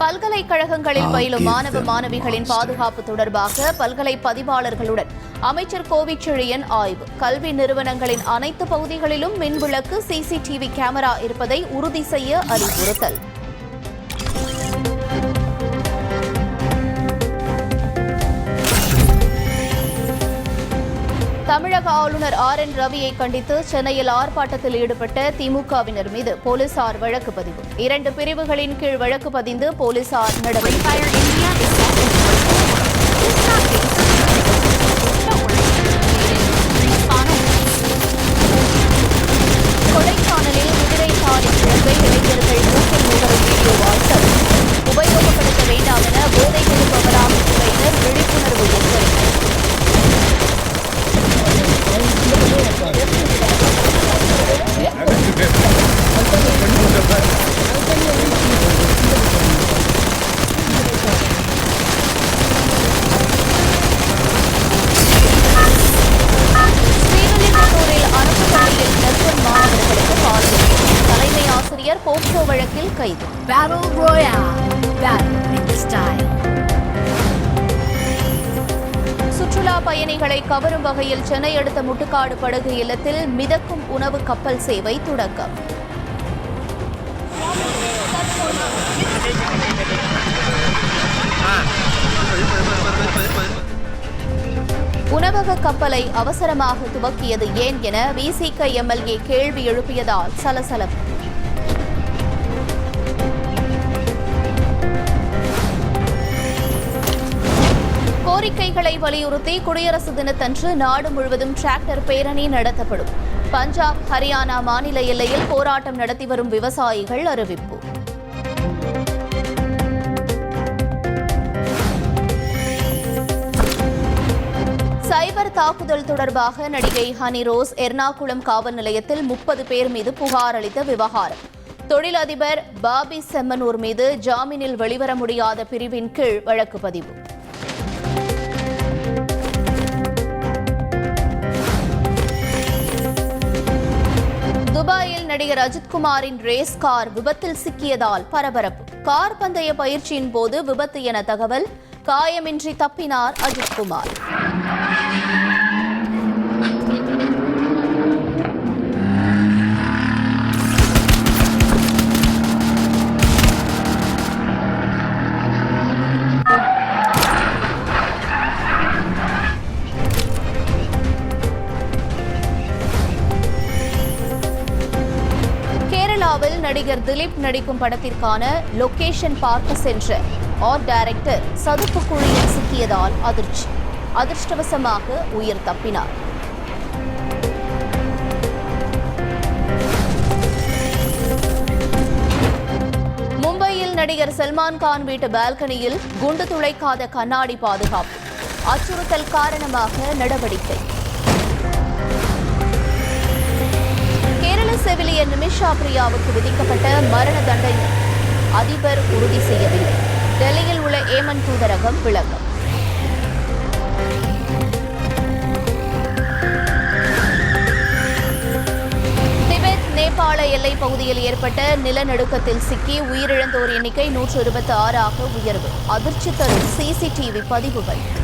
பல்கலைக்கழகங்களில் பயிலும் மாணவ மாணவிகளின் பாதுகாப்பு தொடர்பாக பல்கலை பதிவாளர்களுடன் அமைச்சர் கோவிச்செழியன் ஆய்வு. கல்வி நிறுவனங்களின் அனைத்து பகுதிகளிலும் மின்விளக்கு, சிசிடிவி கேமரா இருப்பதை உறுதி செய்ய அறிவுறுத்தல். தமிழக ஆளுநர் RN ரவியை கண்டித்து சென்னையில் ஆர்ப்பாட்டத்தில் ஈடுபட்ட திமுகவினர் மீது போலீசார் வழக்கு பதிவு. 2 பிரிவுகளின் கீழ் வழக்கு பதிந்து போலீசார் நடவடிக்கை. கொடைக்கானலில் குதிரை சாலை சிறப்பை இளைஞர்கள் மூக்கில் முகரும் வீடியோ வாட்ஸ்அப். உபயோகப்படுத்த வேண்டாம் என போதைகளுக்கு அமலாக்கத்துறையினர் விழிப்புணர்வு எச்சரிக்கை. ஸ்ரீவில்லிபுத்தூரில் அரசு பள்ளியில் நெர்சன் மாணவர்களுக்கு பாலியல். தலைமை ஆசிரியர் போக்சோ வழக்கில் கைது. Battle Royale. Battle in style. சுற்றுலா பயணிகளை கவரும் வகையில் சென்னை அடுத்த முட்டுக்காடு படகு இல்லத்தில் மிதக்கும் உணவு கப்பல் சேவை தொடக்கம். உணவக கப்பலை அவசரமாக துவக்கியது ஏன் என விசிக எம்எல்ஏ கேள்வி எழுப்பியதால் சலசலப்பு. கோரிக்கைகளை வலியுறுத்தி குடியரசு தினத்தன்று நாடு முழுவதும் டிராக்டர் பேரணி நடத்தப்படும். பஞ்சாப், ஹரியானா மாநில எல்லையில் போராட்டம் நடத்தி வரும் விவசாயிகள் அறிவிப்பு. சைபர் தாக்குதல் தொடர்பாக நடிகை ஹனி ரோஸ் எர்ணாகுளம் காவல் நிலையத்தில் 30 பேர் மீது புகார் அளித்த விவகாரம். தொழிலதிபர் பாபி செம்மனூர் மீது ஜாமீனில் வெளிவர முடியாத பிரிவின் கீழ் வழக்கு பதிவு. துபாயில் நடிகர் அஜித்குமாரின் ரேஸ் கார் விபத்தில் சிக்கியதால் பரபரப்பு. கார் பந்தய பயிற்சியின் போது விபத்து என தகவல். காயமின்றி தப்பினார் அஜித்குமார். கேரளாவில் நடிகர் திலீப் நடிக்கும் படத்திற்கான லொகேஷன் பார்க்க சென்ற ஆர்ட் டைரக்டர் சதுப்பு குழியில் சிக்கியதால் அதிர்ச்சி. அதிர்ஷ்டவசமாக உயிர் தப்பினார். மும்பையில் நடிகர் சல்மான் கான் வீட்டு பால்கனியில் குண்டு துளைக்காத கண்ணாடி பாதுகாப்பு. அச்சுறுத்தல் காரணமாக நடவடிக்கை. கேரள செவிலியர் நிமிஷா பிரியாவுக்கு விதிக்கப்பட்ட மரண தண்டனை அதிபர் உறுதி செய்யவில்லை. டெல்லியில் உள்ள ஏமன் தூதரகம் விளக்கம். திபெத், நேபாள நேபாள எல்லைப் பகுதியில் ஏற்பட்ட நிலநடுக்கத்தில் சிக்கி உயிரிழந்தோர் எண்ணிக்கை 126 உயர்வு. அதிர்ச்சி தரும் சிசிடிவி பதிவுகள்.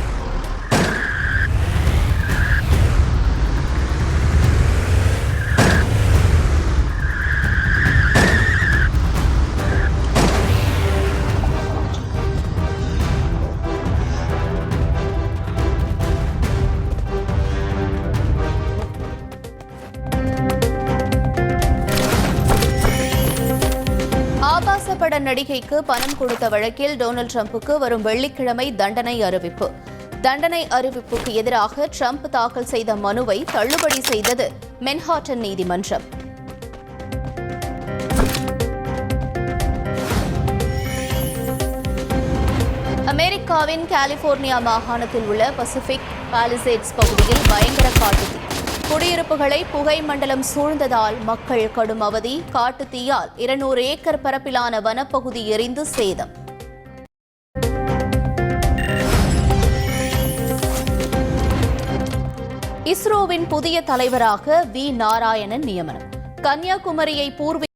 ஆபாசப்பட நடிகைக்கு பணம் கொடுத்த வழக்கில் டொனால்டு டிரம்புக்கு வரும் வெள்ளிக்கிழமை தண்டனை அறிவிப்பு. தண்டனை அறிவிப்புக்கு எதிராக டிரம்ப் தாக்கல் செய்த மனுவை தள்ளுபடி செய்தது மென்ஹாட்டன் நீதிமன்றம். அமெரிக்காவின் கலிபோர்னியா மாகாணத்தில் உள்ள பசிபிக் பாலிசேட்ஸ் பகுதியில் பயங்கர காட்டுத்தீ. குடியிருப்புகளை புகை மண்டலம் சூழ்ந்ததால் மக்கள் கடும் அவதி. காட்டுத்தீயால் 200 ஏக்கர் பரப்பிலான வனப்பகுதி எரிந்து சேதம். இஸ்ரோவின் புதிய தலைவராக வி நாராயணன் நியமனம். கன்னியாகுமரியை பூர்வீக